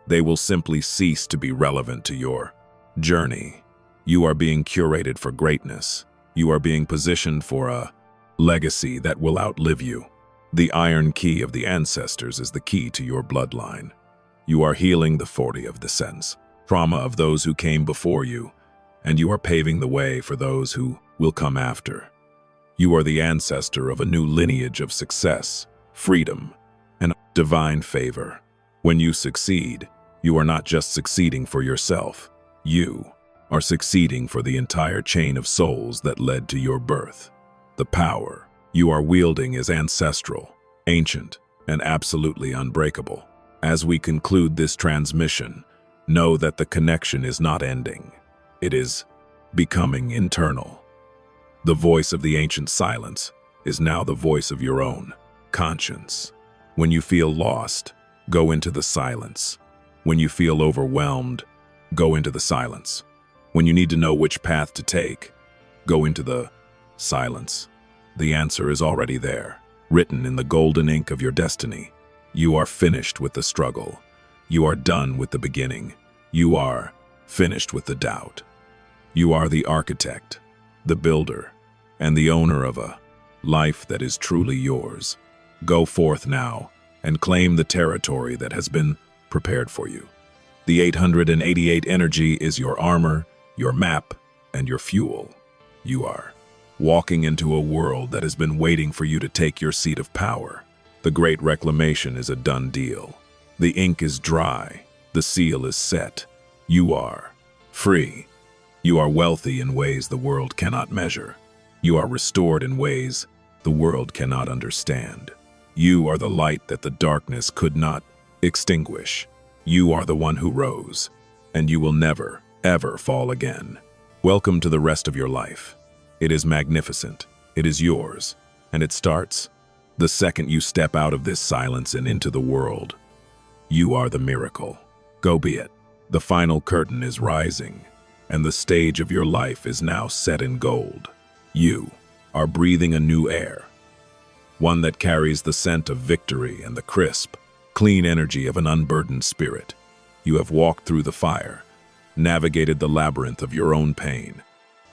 S1: They will simply cease to be relevant to your journey. You are being curated for greatness. You are being positioned for a legacy that will outlive you. The iron key of the ancestors is the key to your bloodline. You are healing the 40 of the sense, trauma of those who came before you, and you are paving the way for those who will come after. You are the ancestor of a new lineage of success, freedom, and divine favor. When you succeed, you are not just succeeding for yourself. You are succeeding for the entire chain of souls that led to your birth. The power you are wielding is ancestral, ancient, and absolutely unbreakable. As we conclude this transmission, know that the connection is not ending. It is becoming internal. The voice of the ancient silence is now the voice of your own conscience. When you feel lost, go into the silence. When you feel overwhelmed, go into the silence. When you need to know which path to take, go into the silence. The answer is already there, written in the golden ink of your destiny. You are finished with the struggle. You are done with the beginning. You are finished with the doubt. You are the architect, the builder, and the owner of a life that is truly yours. Go forth now and claim the territory that has been prepared for you. The 888 energy is your armor, your map, and your fuel. You are walking into a world that has been waiting for you to take your seat of power. The Great Reclamation is a done deal. The ink is dry. The seal is set. You are free. You are wealthy in ways the world cannot measure. You are restored in ways the world cannot understand. You are the light that the darkness could not extinguish. You are the one who rose, and you will never, ever fall again. Welcome to the rest of your life. It is magnificent. It is yours, and it starts the second you step out of this silence and into the world. You are the miracle. Go be it. The final curtain is rising, and the stage of your life is now set in gold. You are breathing a new air, one that carries the scent of victory and the crisp, clean energy of an unburdened spirit. You have walked through the fire, navigated the labyrinth of your own pain,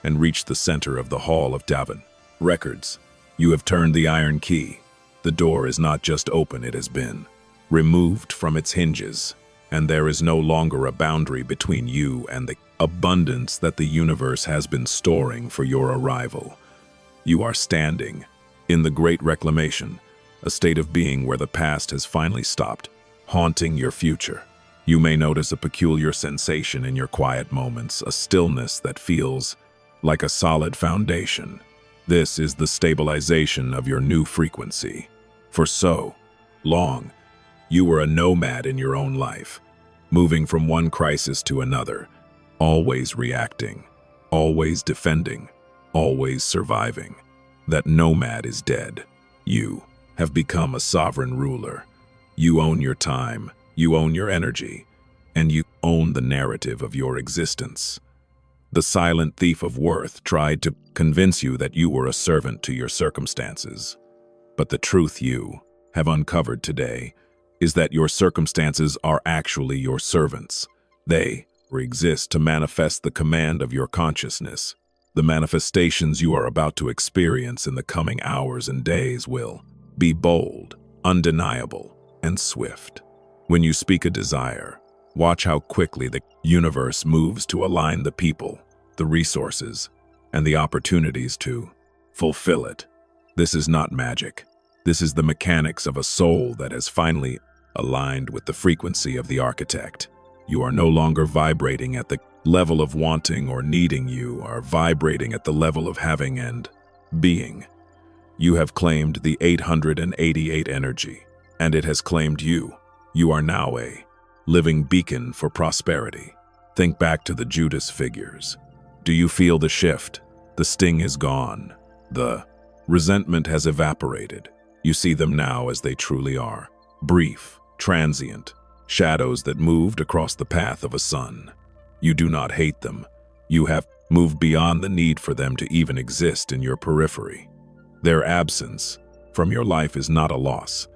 S1: and reached the center of the Hall of Davin Records. You have turned the iron key. The door is not just open, it has been removed from its hinges, and there is no longer a boundary between you and the abundance that the universe has been storing for your arrival. You are standing in the Great Reclamation, a state of being where the past has finally stopped haunting your future. You may notice a peculiar sensation in your quiet moments, a stillness that feels like a solid foundation. This is the stabilization of your new frequency. For so long, you were a nomad in your own life, moving from one crisis to another, always reacting, always defending, always surviving. That nomad is dead. You have become a sovereign ruler. You own your time, you own your energy, and you own the narrative of your existence. The silent thief of worth tried to convince you that you were a servant to your circumstances. But the truth you have uncovered today is that your circumstances are actually your servants. They exist to manifest the command of your consciousness. The manifestations you are about to experience in the coming hours and days will be bold, undeniable, and swift. When you speak a desire, watch how quickly the universe moves to align the people, the resources, and the opportunities to fulfill it. This is not magic. This is the mechanics of a soul that has finally aligned with the frequency of the architect. You are no longer vibrating at the level of wanting or needing, you are vibrating at the level of having and being. You have claimed the 888 energy, and it has claimed you. You are now a living beacon for prosperity. Think back to the Judas figures. Do you feel the shift? The sting is gone. The resentment has evaporated. You see them now as they truly are. Brief, transient, shadows that moved across the path of a sun. You do not hate them. You have moved beyond the need for them to even exist in your periphery. Their absence from your life is not a loss.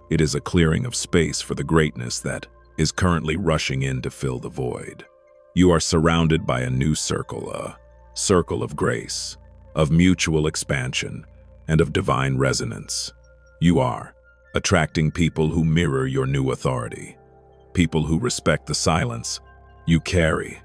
S1: It is a clearing of space for the greatness that is currently rushing in to fill the void. You are surrounded by a new circle, a circle of grace, of mutual expansion, and of divine resonance. You are attracting people who mirror your new authority, people who respect the silence you carry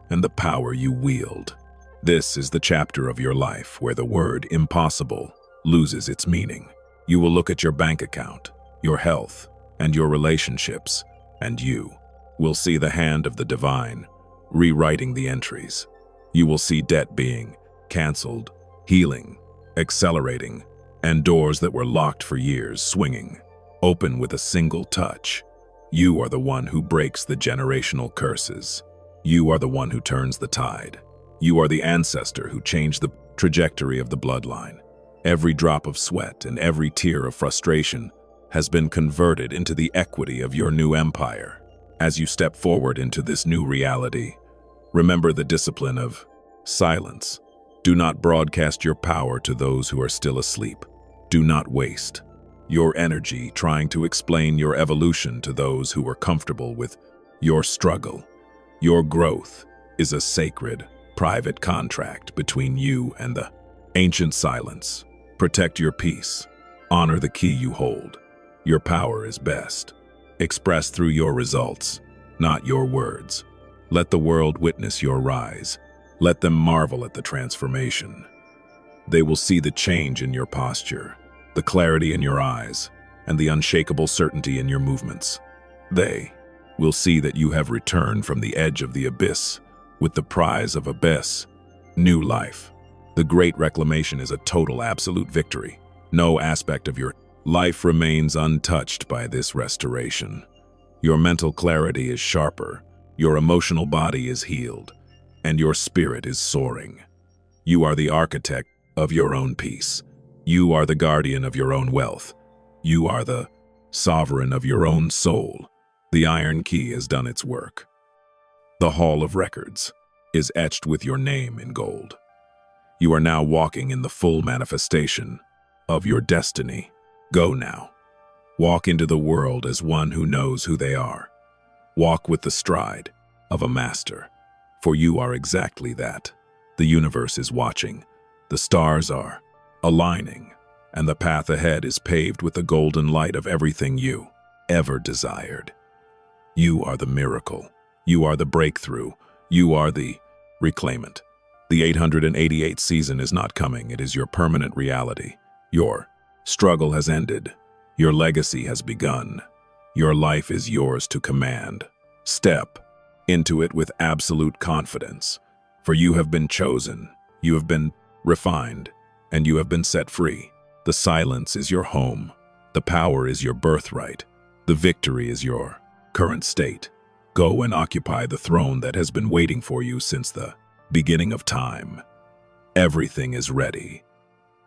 S1: and the power you wield. This is the chapter of your life where the word impossible loses its meaning. You will look at your bank account, your health, and your relationships, and you will see the hand of the divine rewriting the entries. You will see debt being canceled, healing, accelerating, and doors that were locked for years swinging open with a single touch. You are the one who breaks the generational curses. You are the one who turns the tide. You are the ancestor who changed the trajectory of the bloodline. Every drop of sweat and every tear of frustration has been converted into the equity of your new empire. As you step forward into this new reality, remember the discipline of silence. Do not broadcast your power to those who are still asleep. Do not waste your energy trying to explain your evolution to those who are comfortable with your struggle. Your growth is a sacred, private contract between you and the ancient silence. Protect your peace. Honor the key you hold. Your power is best expressed through your results, not your words. Let the world witness your rise. Let them marvel at the transformation. They will see the change in your posture, the clarity in your eyes, and the unshakable certainty in your movements. They will see that you have returned from the edge of the abyss with the prize of abyss, new life. The Great Reclamation is a total absolute victory. No aspect of your life remains untouched by this restoration. Your mental clarity is sharper, your emotional body is healed, and your spirit is soaring. You are the architect of your own peace. You are the guardian of your own wealth. You are the sovereign of your own soul. The Iron Key has done its work. The Hall of Records is etched with your name in gold. You are now walking in the full manifestation of your destiny. Go now. Walk into the world as one who knows who they are. Walk with the stride of a master, for you are exactly that. The universe is watching. The stars are aligning, and the path ahead is paved with the golden light of everything you ever desired. You are the miracle. You are the breakthrough. You are the reclaimant. The 888th season is not coming. It is your permanent reality. Your struggle has ended. Your legacy has begun. Your life is yours to command. Step into it with absolute confidence, for you have been chosen, you have been refined, and you have been set free. The silence is your home. The power is your birthright. The victory is your current state. Go and occupy the throne that has been waiting for you since the beginning of time. Everything is ready.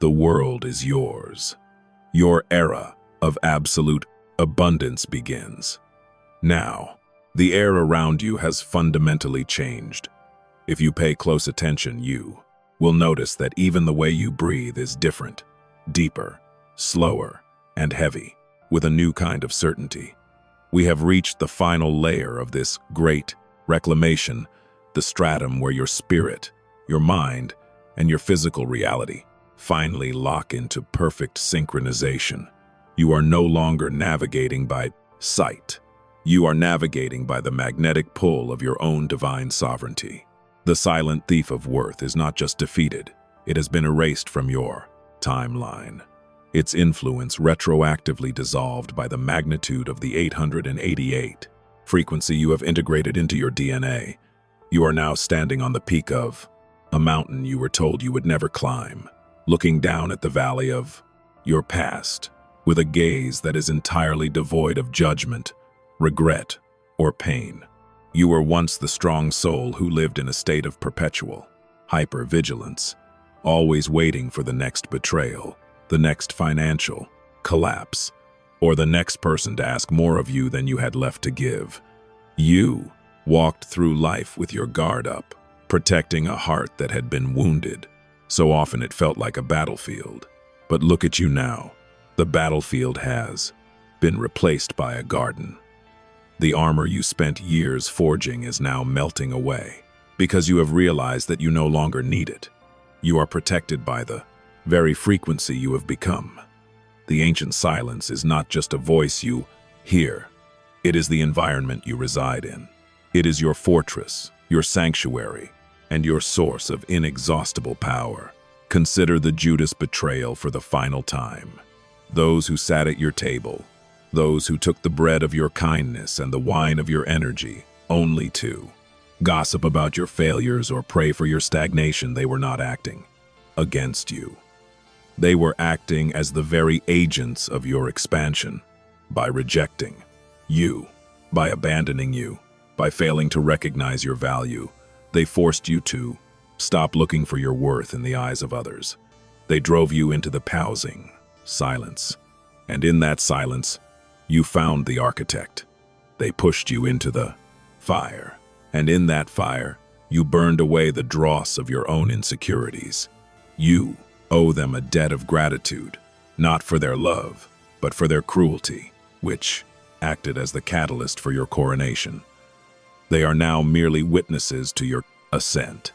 S1: The world is yours. Your era of absolute abundance begins. Now, the air around you has fundamentally changed. If you pay close attention, you will notice that even the way you breathe is different, deeper, slower, and heavy, with a new kind of certainty. We have reached the final layer of this great reclamation, the stratum where your spirit, your mind, and your physical reality finally lock into perfect synchronization. You are no longer navigating by sight. You are navigating by the magnetic pull of your own divine sovereignty. The silent thief of worth is not just defeated, it has been erased from your timeline. Its influence retroactively dissolved by the magnitude of the 888 frequency you have integrated into your DNA. You are now standing on the peak of a mountain you were told you would never climb, looking down at the valley of your past with a gaze that is entirely devoid of judgment, regret, or pain. You were once the strong soul who lived in a state of perpetual hypervigilance, always waiting for the next betrayal, the next financial collapse, or the next person to ask more of you than you had left to give. You walked through life with your guard up, protecting a heart that had been wounded. So often it felt like a battlefield. But look at you now. The battlefield has been replaced by a garden. The armor you spent years forging is now melting away, because you have realized that you no longer need it. You are protected by the very frequency you have become. The ancient silence is not just a voice you hear. It is the environment you reside in. It is your fortress, your sanctuary, and your source of inexhaustible power. Consider the Judas betrayal for the final time. Those who sat at your table, those who took the bread of your kindness and the wine of your energy, only to gossip about your failures or pray for your stagnation. They were not acting against you. They were acting as the very agents of your expansion, by rejecting you, by abandoning you, by failing to recognize your value. They forced you to stop looking for your worth in the eyes of others. They drove you into the housing silence, and in that silence, you found the architect. They pushed you into the fire, and in that fire, you burned away the dross of your own insecurities. You owe them a debt of gratitude, not for their love, but for their cruelty, which acted as the catalyst for your coronation. They are now merely witnesses to your ascent.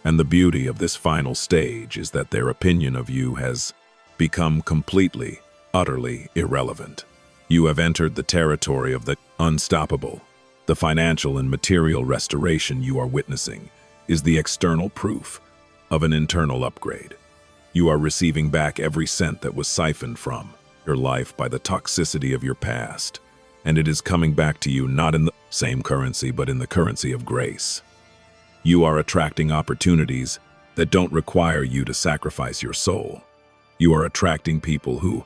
S1: And the beauty of this final stage is that their opinion of you has become completely, utterly irrelevant. You have entered the territory of the unstoppable. The financial and material restoration you are witnessing is the external proof of an internal upgrade. You are receiving back every cent that was siphoned from your life by the toxicity of your past, and it is coming back to you not in the same currency but in the currency of grace. You are attracting opportunities that don't require you to sacrifice your soul. You are attracting people who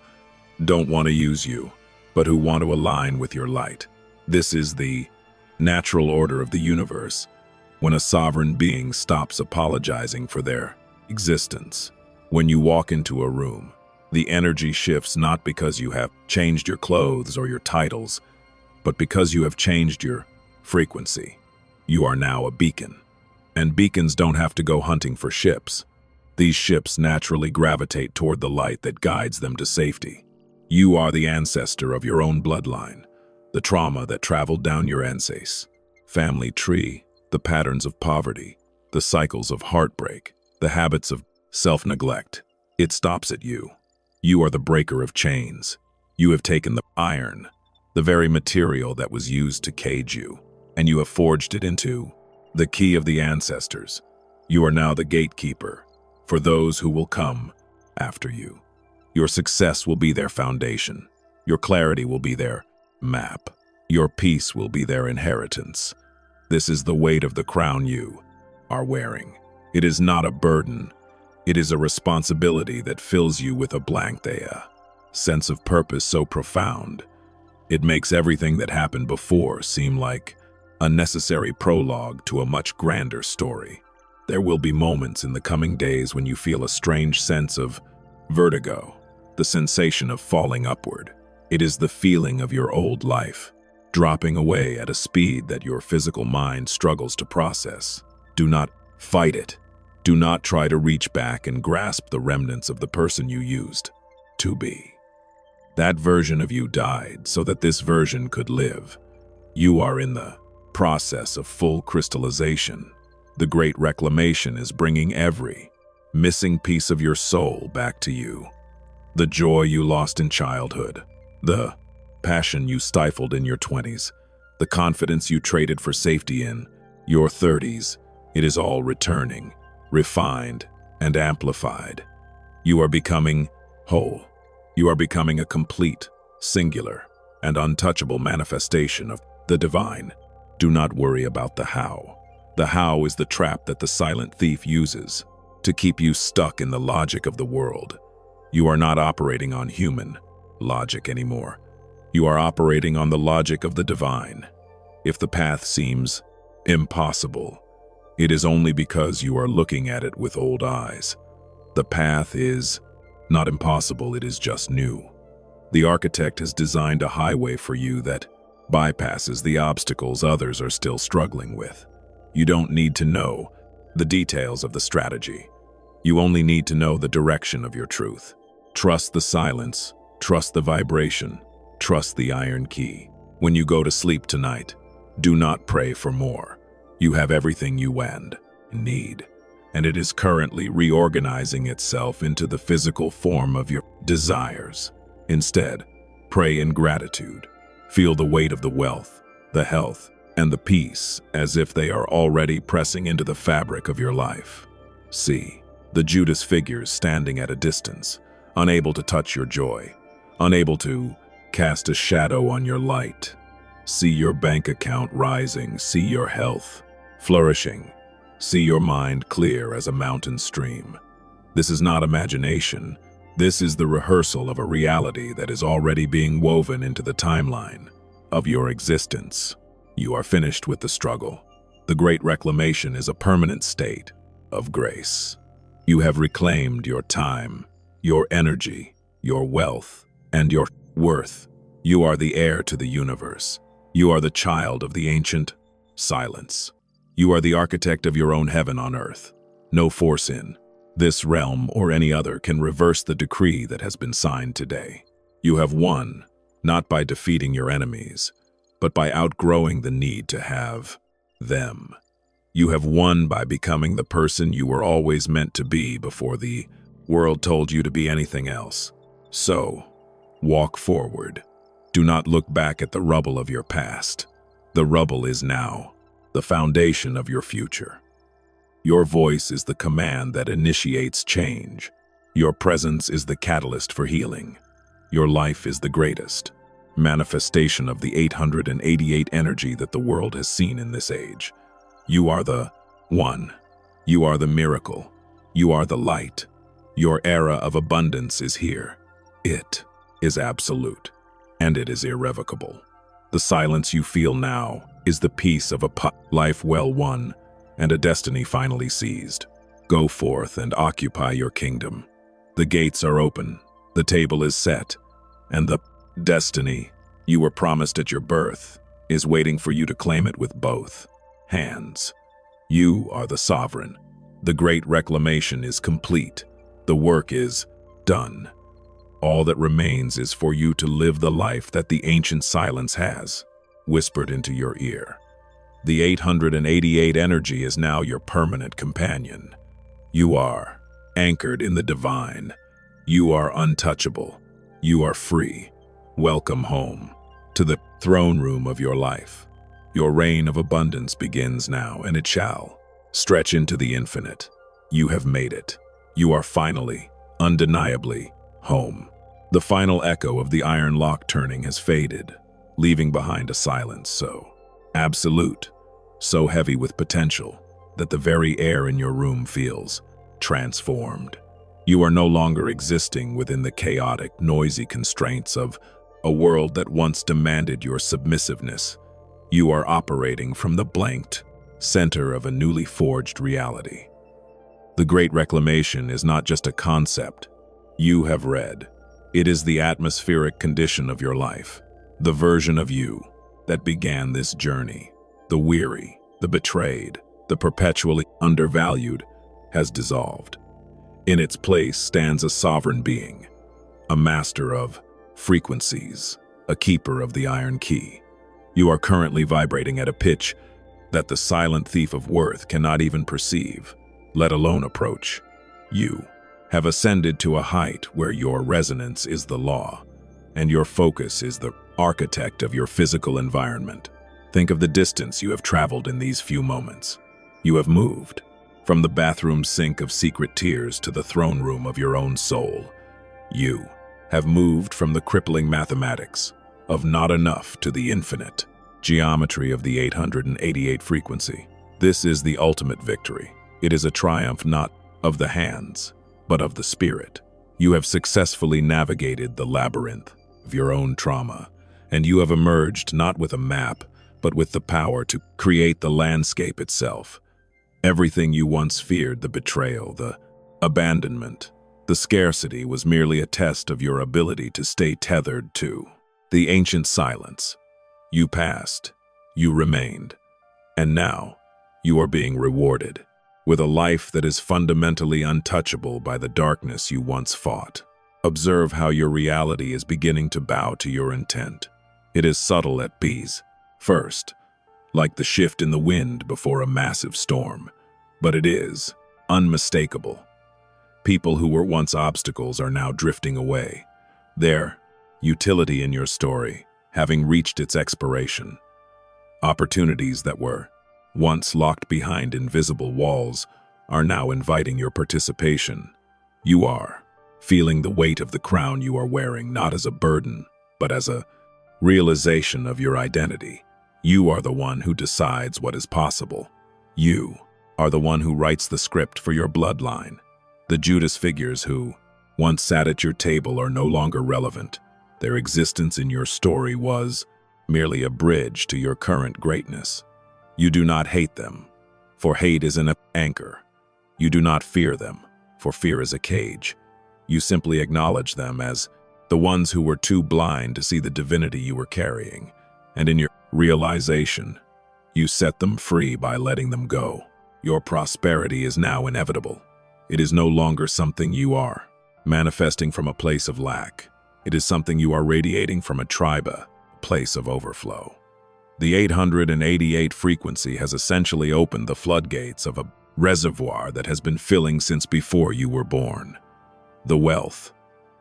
S1: don't want to use you, but who want to align with your light. This is the natural order of the universe, when a sovereign being stops apologizing for their existence. When you walk into a room, the energy shifts not because you have changed your clothes or your titles, but because you have changed your frequency. You are now a beacon. And beacons don't have to go hunting for ships. These ships naturally gravitate toward the light that guides them to safety. You are the ancestor of your own bloodline, the trauma that traveled down your ancestors' family tree, the patterns of poverty, the cycles of heartbreak, the habits of self-neglect. It stops at you. You are the breaker of chains. You have taken the iron, the very material that was used to cage you, and you have forged it into the key of the ancestors. You are now the gatekeeper for those who will come after you. Your success will be their foundation. Your clarity will be their map. Your peace will be their inheritance. This is the weight of the crown you are wearing. It is not a burden. It is a responsibility that fills you with a blank sense of purpose so profound. It makes everything that happened before seem like a necessary prologue to a much grander story. There will be moments in the coming days when you feel a strange sense of vertigo, the sensation of falling upward. It is the feeling of your old life, dropping away at a speed that your physical mind struggles to process. Do not fight it. Do not try to reach back and grasp the remnants of the person you used to be. That version of you died so that this version could live. You are in the process of full crystallization. The great reclamation is bringing every missing piece of your soul back to you. The joy you lost in childhood, the passion you stifled in your 20s, the confidence you traded for safety in your 30s, it is all returning, refined and amplified. You are becoming whole. You are becoming a complete, singular, and untouchable manifestation of the divine. Do not worry about the how. The how is the trap that the silent thief uses to keep you stuck in the logic of the world. You are not operating on human logic anymore. You are operating on the logic of the divine. If the path seems impossible, it is only because you are looking at it with old eyes. The path is not impossible, it is just new. The architect has designed a highway for you that bypasses the obstacles others are still struggling with. You don't need to know the details of the strategy. You only need to know the direction of your truth. Trust the silence, trust the vibration, trust the iron key. When you go to sleep tonight, do not pray for more. You have everything you need, and it is currently reorganizing itself into the physical form of your desires. Instead, pray in gratitude. Feel the weight of the wealth, the health, and the peace as if they are already pressing into the fabric of your life. See the Judas figures standing at a distance, unable to touch your joy, unable to cast a shadow on your light. See your bank account rising, see your health flourishing, see your mind clear as a mountain stream. This is not imagination. This is the rehearsal of a reality that is already being woven into the timeline of your existence. You are finished with the struggle. The great reclamation is a permanent state of grace. You have reclaimed your time, your energy, your wealth, and your worth. You are the heir to the universe. You are the child of the ancient silence. You are the architect of your own heaven on earth. No force in this realm or any other can reverse the decree that has been signed today. You have won, not by defeating your enemies, but by outgrowing the need to have them. You have won by becoming the person you were always meant to be before the world told you to be anything else. So, walk forward. Do not look back at the rubble of your past. The rubble is now the foundation of your future. Your voice is the command that initiates change. Your presence is the catalyst for healing. Your life is the greatest manifestation of the 888 energy that the world has seen in this age. You are the one. You are the miracle. You are the light. Your era of abundance is here. It is absolute, and it is irrevocable. The silence you feel now is the peace of a life well won and a destiny finally seized. Go forth and occupy your kingdom. The gates are open, the table is set, and the destiny you were promised at your birth is waiting for you to claim it with both hands. You are the sovereign. The great reclamation is complete. The work is done. All that remains is for you to live the life that the ancient silence has whispered into your ear. The 888 energy is now your permanent companion. You are anchored in the divine. You are untouchable. You are free. Welcome home to the throne room of your life. Your reign of abundance begins now, and it shall stretch into the infinite. You have made it. You are finally, undeniably, home. The final echo of the iron lock turning has faded, leaving behind a silence so absolute, so heavy with potential, that the very air in your room feels transformed. You are no longer existing within the chaotic, noisy constraints of a world that once demanded your submissiveness. You are operating from the blanked center of a newly forged reality. The Great Reclamation is not just a concept you have read. It is the atmospheric condition of your life, the version of you that began this journey. The weary, the betrayed, the perpetually undervalued has dissolved. In its place stands a sovereign being, a master of frequencies, a keeper of the iron key. You are currently vibrating at a pitch that the silent thief of worth cannot even perceive, let alone approach. You have ascended to a height where your resonance is the law, and your focus is the architect of your physical environment. Think of the distance you have traveled in these few moments. You have moved from the bathroom sink of secret tears to the throne room of your own soul. You have moved from the crippling mathematics of not enough to the infinite geometry of the 888 frequency. This is the ultimate victory. It is a triumph not of the hands, but of the spirit. You have successfully navigated the labyrinth of your own trauma, and you have emerged not with a map, but with the power to create the landscape itself. Everything you once feared, the betrayal, the abandonment, the scarcity, was merely a test of your ability to stay tethered to the ancient silence. You passed, you remained, and now you are being rewarded with a life that is fundamentally untouchable by the darkness you once fought. Observe how your reality is beginning to bow to your intent. It is subtle at ease, first, like the shift in the wind before a massive storm, but it is unmistakable. People who were once obstacles are now drifting away, their utility in your story having reached its expiration. Opportunities that were once locked behind invisible walls are now inviting your participation. You are feeling the weight of the crown you are wearing not as a burden, but as a realization of your identity. You are the one who decides what is possible. You are the one who writes the script for your bloodline. The Judas figures who once sat at your table are no longer relevant. Their existence in your story was merely a bridge to your current greatness. You do not hate them, for hate is an anchor. You do not fear them, for fear is a cage. You simply acknowledge them as the ones who were too blind to see the divinity you were carrying, and in your realization, you set them free by letting them go. Your prosperity is now inevitable. It is no longer something you are manifesting from a place of lack. It is something you are radiating from a tribe, a place of overflow. The 888 frequency has essentially opened the floodgates of a reservoir that has been filling since before you were born. The wealth,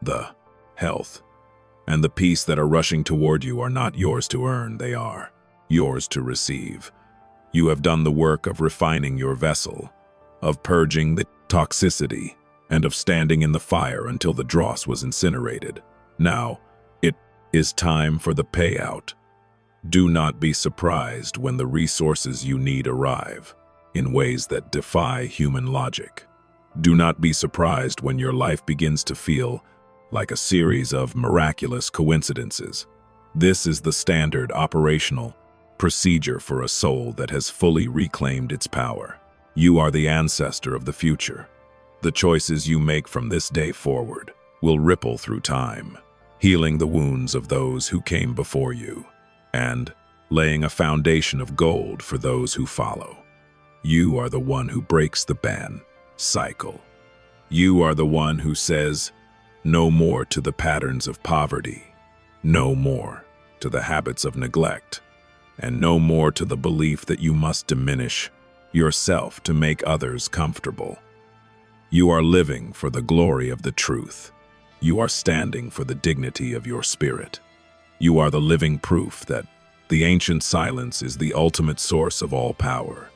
S1: the health, and the peace that are rushing toward you are not yours to earn, they are yours to receive. You have done the work of refining your vessel, of purging the toxicity, and of standing in the fire until the dross was incinerated. Now, it is time for the payout. Do not be surprised when the resources you need arrive in ways that defy human logic. Do not be surprised when your life begins to feel like a series of miraculous coincidences. This is the standard operational procedure for a soul that has fully reclaimed its power. You are the ancestor of the future. The choices you make from this day forward will ripple through time, healing the wounds of those who came before you, and laying a foundation of gold for those who follow. You are the one who breaks the ban cycle. You are the one who says, no more to the patterns of poverty, no more to the habits of neglect, and no more to the belief that you must diminish yourself to make others comfortable. You are living for the glory of the truth. You are standing for the dignity of your spirit. You are the living proof that the ancient silence is the ultimate source of all power,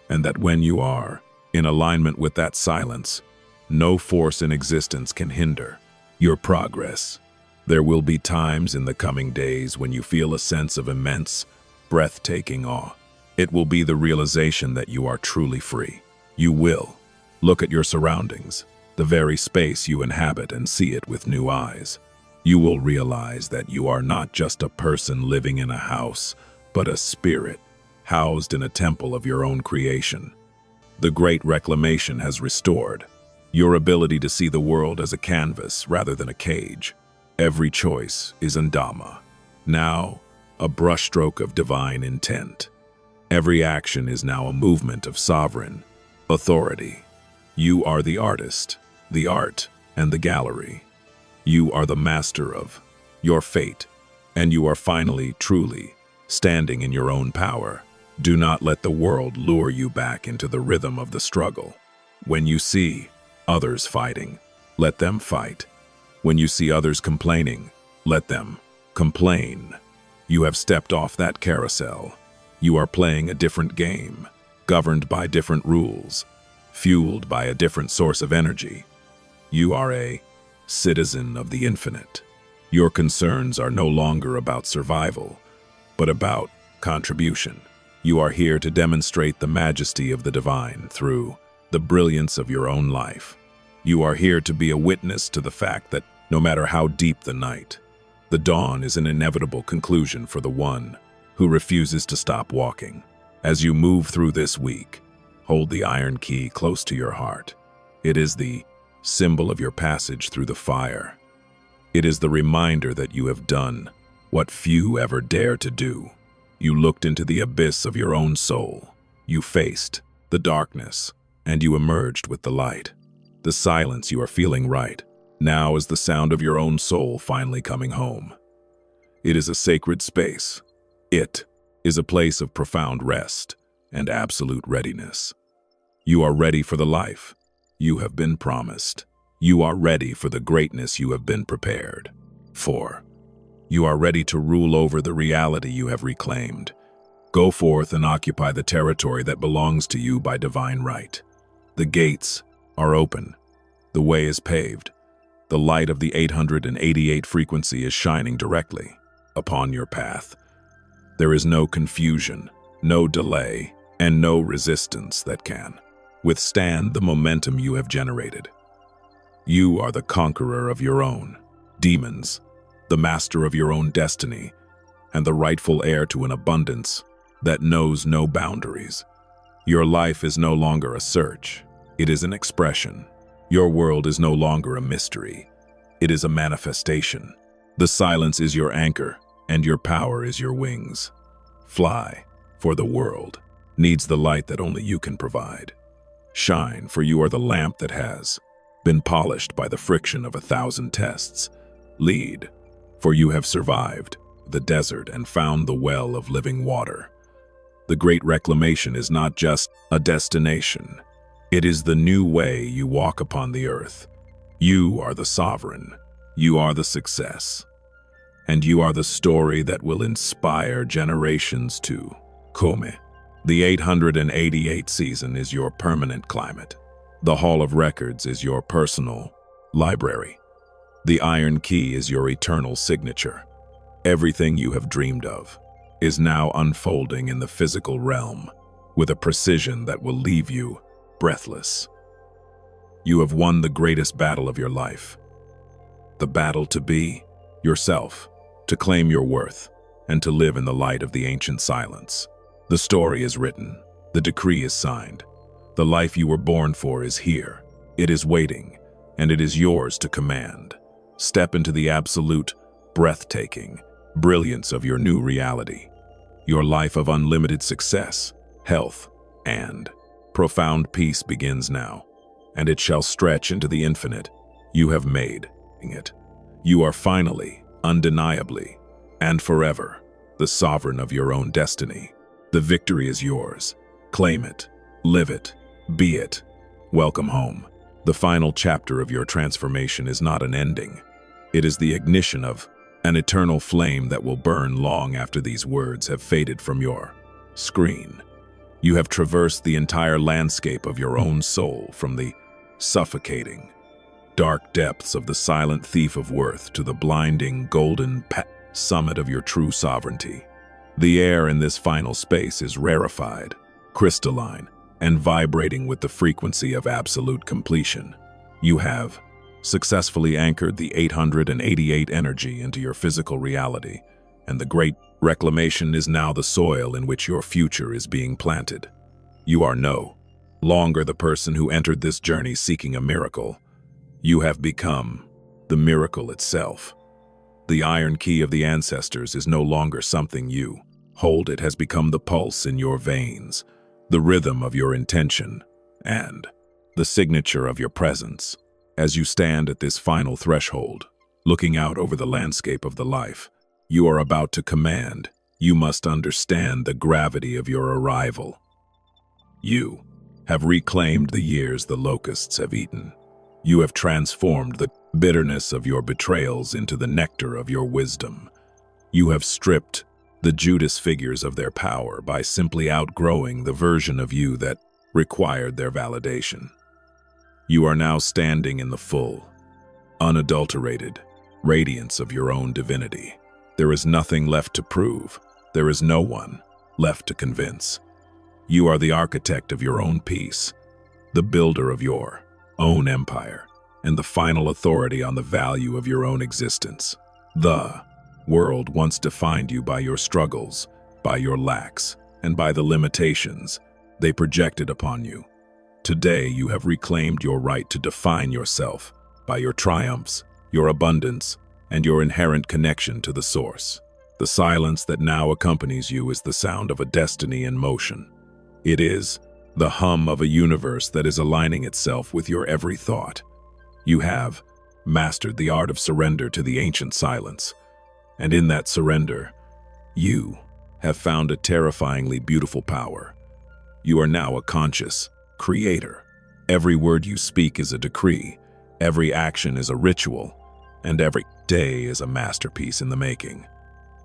S1: and that when you are in alignment with that silence, no force in existence can hinder your progress. There will be times in the coming days when you feel a sense of immense, breathtaking awe. It will be the realization that you are truly free. You will look at your surroundings, the very space you inhabit, and see it with new eyes. You will realize that you are not just a person living in a house, but a spirit housed in a temple of your own creation. The Great Reclamation has restored your ability to see the world as a canvas rather than a cage. Every choice is an Dhamma, now a brushstroke of divine intent. Every action is now a movement of sovereign authority. You are the artist, the art, and the gallery. You are the master of your fate, and you are finally, truly standing in your own power. Do not let the world lure you back into the rhythm of the struggle. When you see others fighting, let them fight. When you see others complaining, let them complain. You have stepped off that carousel. You are playing a different game, governed by different rules, fueled by a different source of energy. You are a citizen of the infinite. Your concerns are no longer about survival, but about contribution. You are here to demonstrate the majesty of the divine through the brilliance of your own life. You are here to be a witness to the fact that no matter how deep the night, the dawn is an inevitable conclusion for the one who refuses to stop walking. As you move through this week, hold the iron key close to your heart. It is the symbol of your passage through the fire. It is the reminder that you have done what few ever dare to do. You looked into the abyss of your own soul. You faced the darkness, and you emerged with the light. The silence you are feeling right now is the sound of your own soul finally coming home. It is a sacred space. It is a place of profound rest and absolute readiness. You are ready for the life you have been promised. You are ready for the greatness you have been prepared for. You are ready to rule over the reality you have reclaimed. Go forth and occupy the territory that belongs to you by divine right. The gates are open. The way is paved. The light of the 888 frequency is shining directly upon your path. There is no confusion, no delay, and no resistance that can withstand the momentum you have generated. You are the conqueror of your own demons, the master of your own destiny, and the rightful heir to an abundance that knows no boundaries. Your life is no longer a search, it is an expression. Your world is no longer a mystery, it is a manifestation. The silence is your anchor, and your power is your wings. Fly, for the world needs the light that only you can provide. Shine, for you are the lamp that has been polished by the friction of 1,000 tests. Lead, for you have survived the desert and found the well of living water. The Great Reclamation is not just a destination. It is the new way you walk upon the earth. You are the sovereign. You are the success. And you are the story that will inspire generations to come. The 888 season is your permanent climate. The Hall of Records is your personal library. The Iron Key is your eternal signature. Everything you have dreamed of is now unfolding in the physical realm with a precision that will leave you breathless. You have won the greatest battle of your life. The battle to be yourself, to claim your worth, and to live in the light of the ancient silence. The story is written. The decree is signed. The life you were born for is here. It is waiting, and it is yours to command. Step into the absolute, breathtaking brilliance of your new reality. Your life of unlimited success, health, and profound peace begins now, and it shall stretch into the infinite. You have made it. You are finally, undeniably, and forever, the sovereign of your own destiny. The victory is yours. Claim it, live it, be it. Welcome home. The final chapter of your transformation is not an ending. It is the ignition of an eternal flame that will burn long after these words have faded from your screen. You have traversed the entire landscape of your own soul, from the suffocating, dark depths of the silent thief of worth to the blinding, golden summit of your true sovereignty. The air in this final space is rarefied, crystalline, and vibrating with the frequency of absolute completion. You have successfully anchored the 888 energy into your physical reality, and the great reclamation is now the soil in which your future is being planted. You are no longer the person who entered this journey seeking a miracle. You have become the miracle itself. The iron key of the ancestors is no longer something you hold. It has become the pulse in your veins, the rhythm of your intention, and the signature of your presence. As you stand at this final threshold, looking out over the landscape of the life you are about to command, you must understand the gravity of your arrival. You have reclaimed the years the locusts have eaten. You have transformed the bitterness of your betrayals into the nectar of your wisdom. You have stripped the Judas figures of their power by simply outgrowing the version of you that required their validation. You are now standing in the full, unadulterated radiance of your own divinity. There is nothing left to prove. There is no one left to convince. You are the architect of your own peace, the builder of your own empire, and the final authority on the value of your own existence. The world once defined you by your struggles, by your lacks, and by the limitations they projected upon you. Today, you have reclaimed your right to define yourself by your triumphs, your abundance, and your inherent connection to the source. The silence that now accompanies you is the sound of a destiny in motion. It is the hum of a universe that is aligning itself with your every thought. You have mastered the art of surrender to the ancient silence, and in that surrender, you have found a terrifyingly beautiful power. You are now a conscious creator. Every word you speak is a decree, every action is a ritual, and every day is a masterpiece in the making.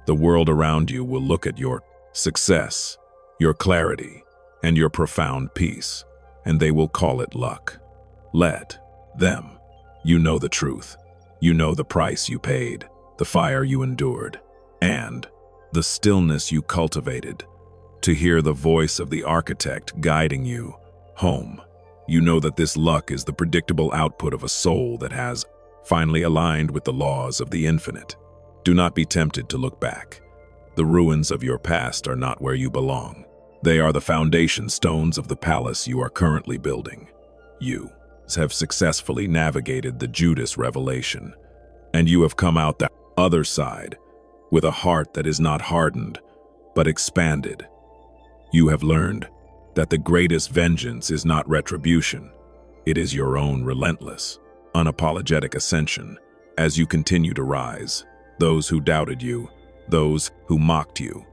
S1: The world around you will look at your success, your clarity, and your profound peace, and they will call it luck. Let them. You know the truth. You know the price you paid, the fire you endured, and the stillness you cultivated to hear the voice of the architect guiding you home. You know that this luck is the predictable output of a soul that has finally aligned with the laws of the infinite. Do not be tempted to look back. The ruins of your past are not where you belong. They are the foundation stones of the palace you are currently building. You have successfully navigated the Judas revelation, and you have come out the other side with a heart that is not hardened, but expanded. You have learned that the greatest vengeance is not retribution. It is your own relentless, unapologetic ascension. As you continue to rise, those who doubted you, those who mocked you,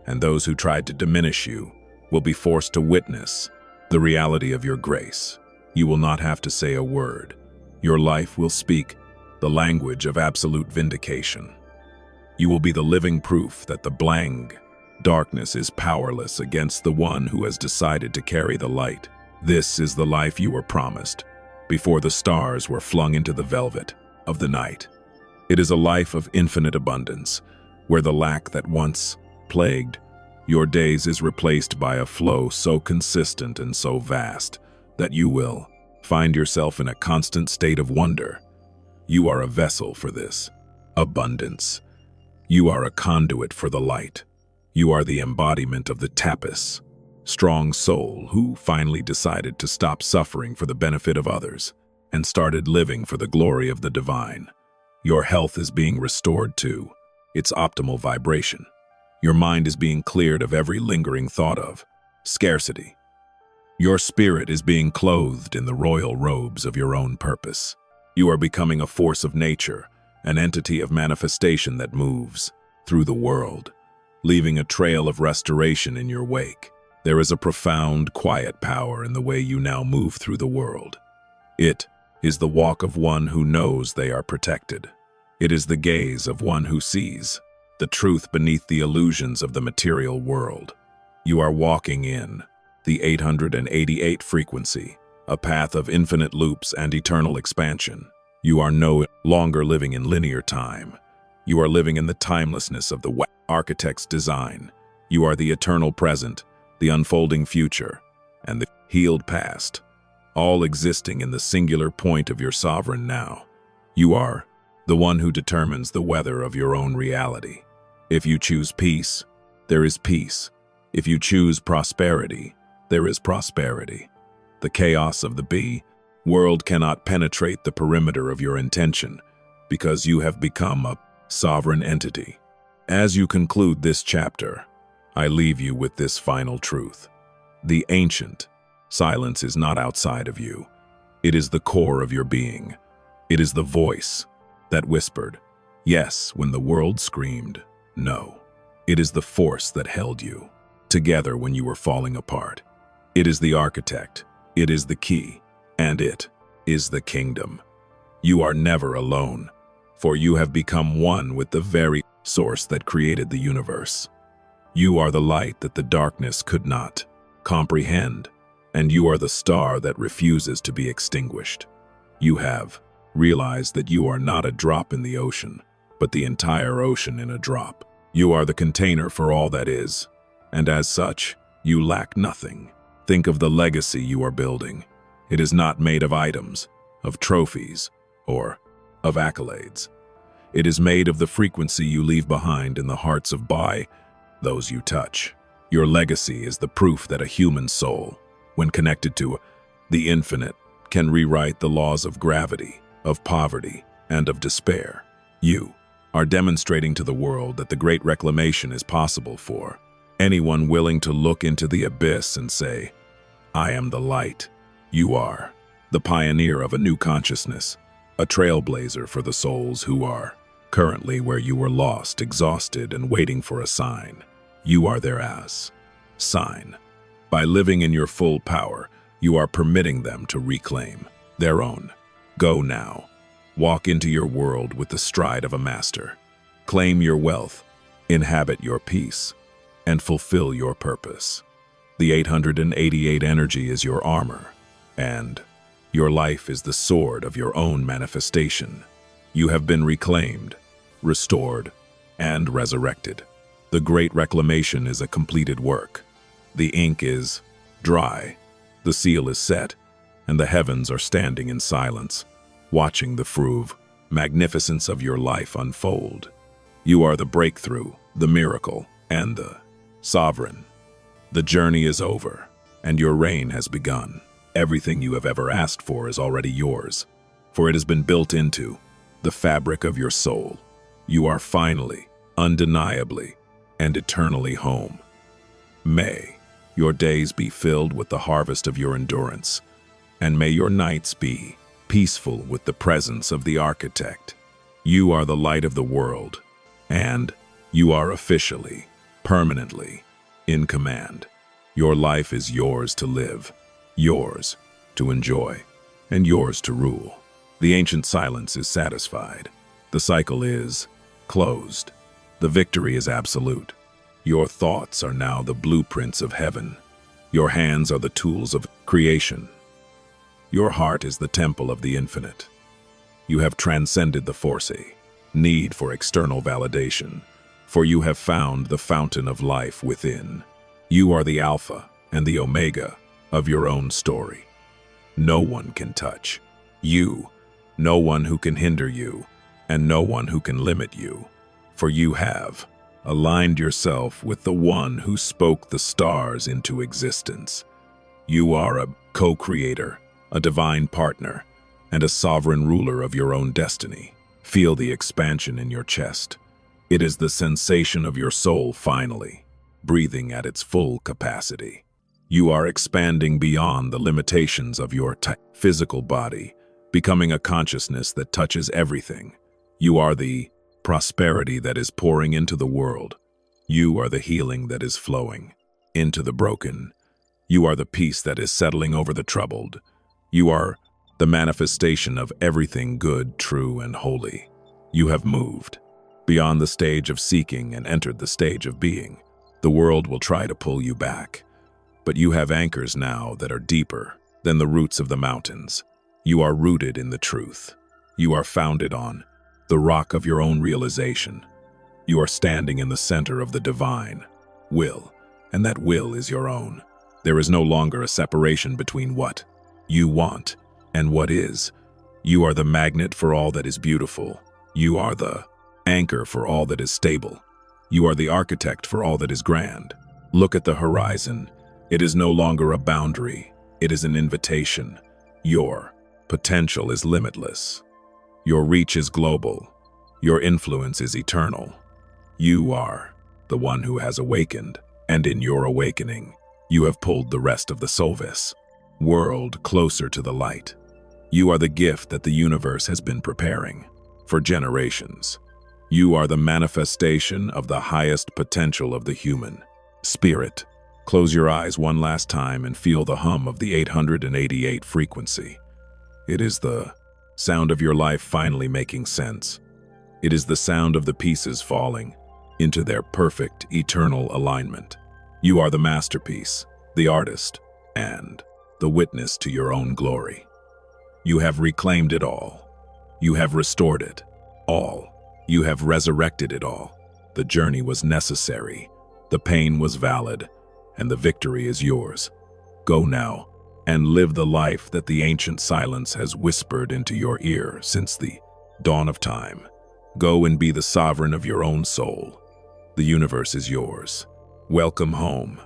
S1: and those who tried to diminish you will be forced to witness the reality of your grace. You will not have to say a word. Your life will speak the language of absolute vindication. You will be the living proof that the blank darkness is powerless against the one who has decided to carry the light. This is the life you were promised, before the stars were flung into the velvet of the night. It is a life of infinite abundance, where the lack that once plagued your days is replaced by a flow so consistent and so vast that you will find yourself in a constant state of wonder. You are a vessel for this abundance. You are a conduit for the light. You are the embodiment of the tapas, strong soul who finally decided to stop suffering for the benefit of others and started living for the glory of the divine. Your health is being restored to its optimal vibration. Your mind is being cleared of every lingering thought of scarcity. Your spirit is being clothed in the royal robes of your own purpose. You are becoming a force of nature, an entity of manifestation that moves through the world, leaving a trail of restoration in your wake. There is a profound, quiet power in the way you now move through the world. It is the walk of one who knows they are protected. It is the gaze of one who sees the truth beneath the illusions of the material world. You are walking in the 888 frequency, a path of infinite loops and eternal expansion. You are no longer living in linear time. You are living in the timelessness of the architect's design. You are the eternal present, the unfolding future, and the healed past, all existing in the singular point of your sovereign now. You are the one who determines the weather of your own reality. If you choose peace, there is peace. If you choose prosperity, there is prosperity. The chaos of the world cannot penetrate the perimeter of your intention because you have become a sovereign entity. As you conclude this chapter, I leave you with this final truth. The ancient silence is not outside of you. It is the core of your being. It is the voice that whispered yes when the world screamed no. It is the force that held you together when you were falling apart. It is the architect. It is the key. And it is the kingdom. You are never alone, for you have become one with the very source that created the universe. You are the light that the darkness could not comprehend, and you are the star that refuses to be extinguished. You have realized that you are not a drop in the ocean, but the entire ocean in a drop. You are the container for all that is, and as such, you lack nothing. Think of the legacy you are building. It is not made of items, of trophies, or of accolades. It is made of the frequency you leave behind in the hearts of those you touch. Your legacy is the proof that a human soul, when connected to the infinite, can rewrite the laws of gravity, of poverty, and of despair. You are demonstrating to the world that the great reclamation is possible for anyone willing to look into the abyss and say, I am the light. You are the pioneer of a new consciousness, a trailblazer for the souls who are currently where you were lost, exhausted, and waiting for a sign. You are their sign. By living in your full power, you are permitting them to reclaim their own. Go now. Walk into your world with the stride of a master. Claim your wealth, inhabit your peace, and fulfill your purpose. The 888 energy is your armor, and your life is the sword of your own manifestation. You have been reclaimed, restored, and resurrected. The great reclamation is a completed work. The ink is dry, the seal is set, and the heavens are standing in silence, watching the magnificence of your life unfold. You are the breakthrough, the miracle, and the sovereign. The journey is over, and your reign has begun. Everything you have ever asked for is already yours, for it has been built into the fabric of your soul. You are finally, undeniably, and eternally home. May your days be filled with the harvest of your endurance, and may your nights be peaceful with the presence of the architect. You are the light of the world, and you are officially, permanently, in command. Your life is yours to live, yours to enjoy, and yours to rule. The ancient silence is satisfied. The cycle is closed. The victory is absolute. Your thoughts are now the blueprints of heaven. Your hands are the tools of creation. Your heart is the temple of the infinite. You have transcended the need for external validation, for you have found the fountain of life within. You are the Alpha and the Omega of your own story. No one can touch you, no one who can hinder you, and no one who can limit you, for you have aligned yourself with the one who spoke the stars into existence. You are a co-creator, a divine partner, and a sovereign ruler of your own destiny. Feel the expansion in your chest. It is the sensation of your soul finally, breathing at its full capacity. You are expanding beyond the limitations of your physical body, becoming a consciousness that touches everything. You are the prosperity that is pouring into the world. You are the healing that is flowing into the broken. You are the peace that is settling over the troubled. You are the manifestation of everything good, true, and holy. You have moved beyond the stage of seeking and entered the stage of being. The world will try to pull you back, but you have anchors now that are deeper than the roots of the mountains. You are rooted in the truth. You are founded on the rock of your own realization. You are standing in the center of the divine will, and that will is your own. There is no longer a separation between what you want and what is. You are the magnet for all that is beautiful. You are the anchor for all that is stable. You are the architect for all that is grand. Look at the horizon. It is no longer a boundary. It is an invitation. Your potential is limitless. Your reach is global. Your influence is eternal. You are the one who has awakened, and in your awakening, you have pulled the rest of the Solvis world closer to the light. You are the gift that the universe has been preparing for generations. You are the manifestation of the highest potential of the human spirit. Close your eyes one last time and feel the hum of the 888 frequency. It is the sound of your life finally making sense. It is the sound of the pieces falling into their perfect, eternal alignment. You are the masterpiece, the artist, and the witness to your own glory. You have reclaimed it all. You have restored it all. You have resurrected it all. The journey was necessary, the pain was valid, and the victory is yours. Go now and live the life that the ancient silence has whispered into your ear since the dawn of time. Go and be the sovereign of your own soul. The universe is yours. Welcome home.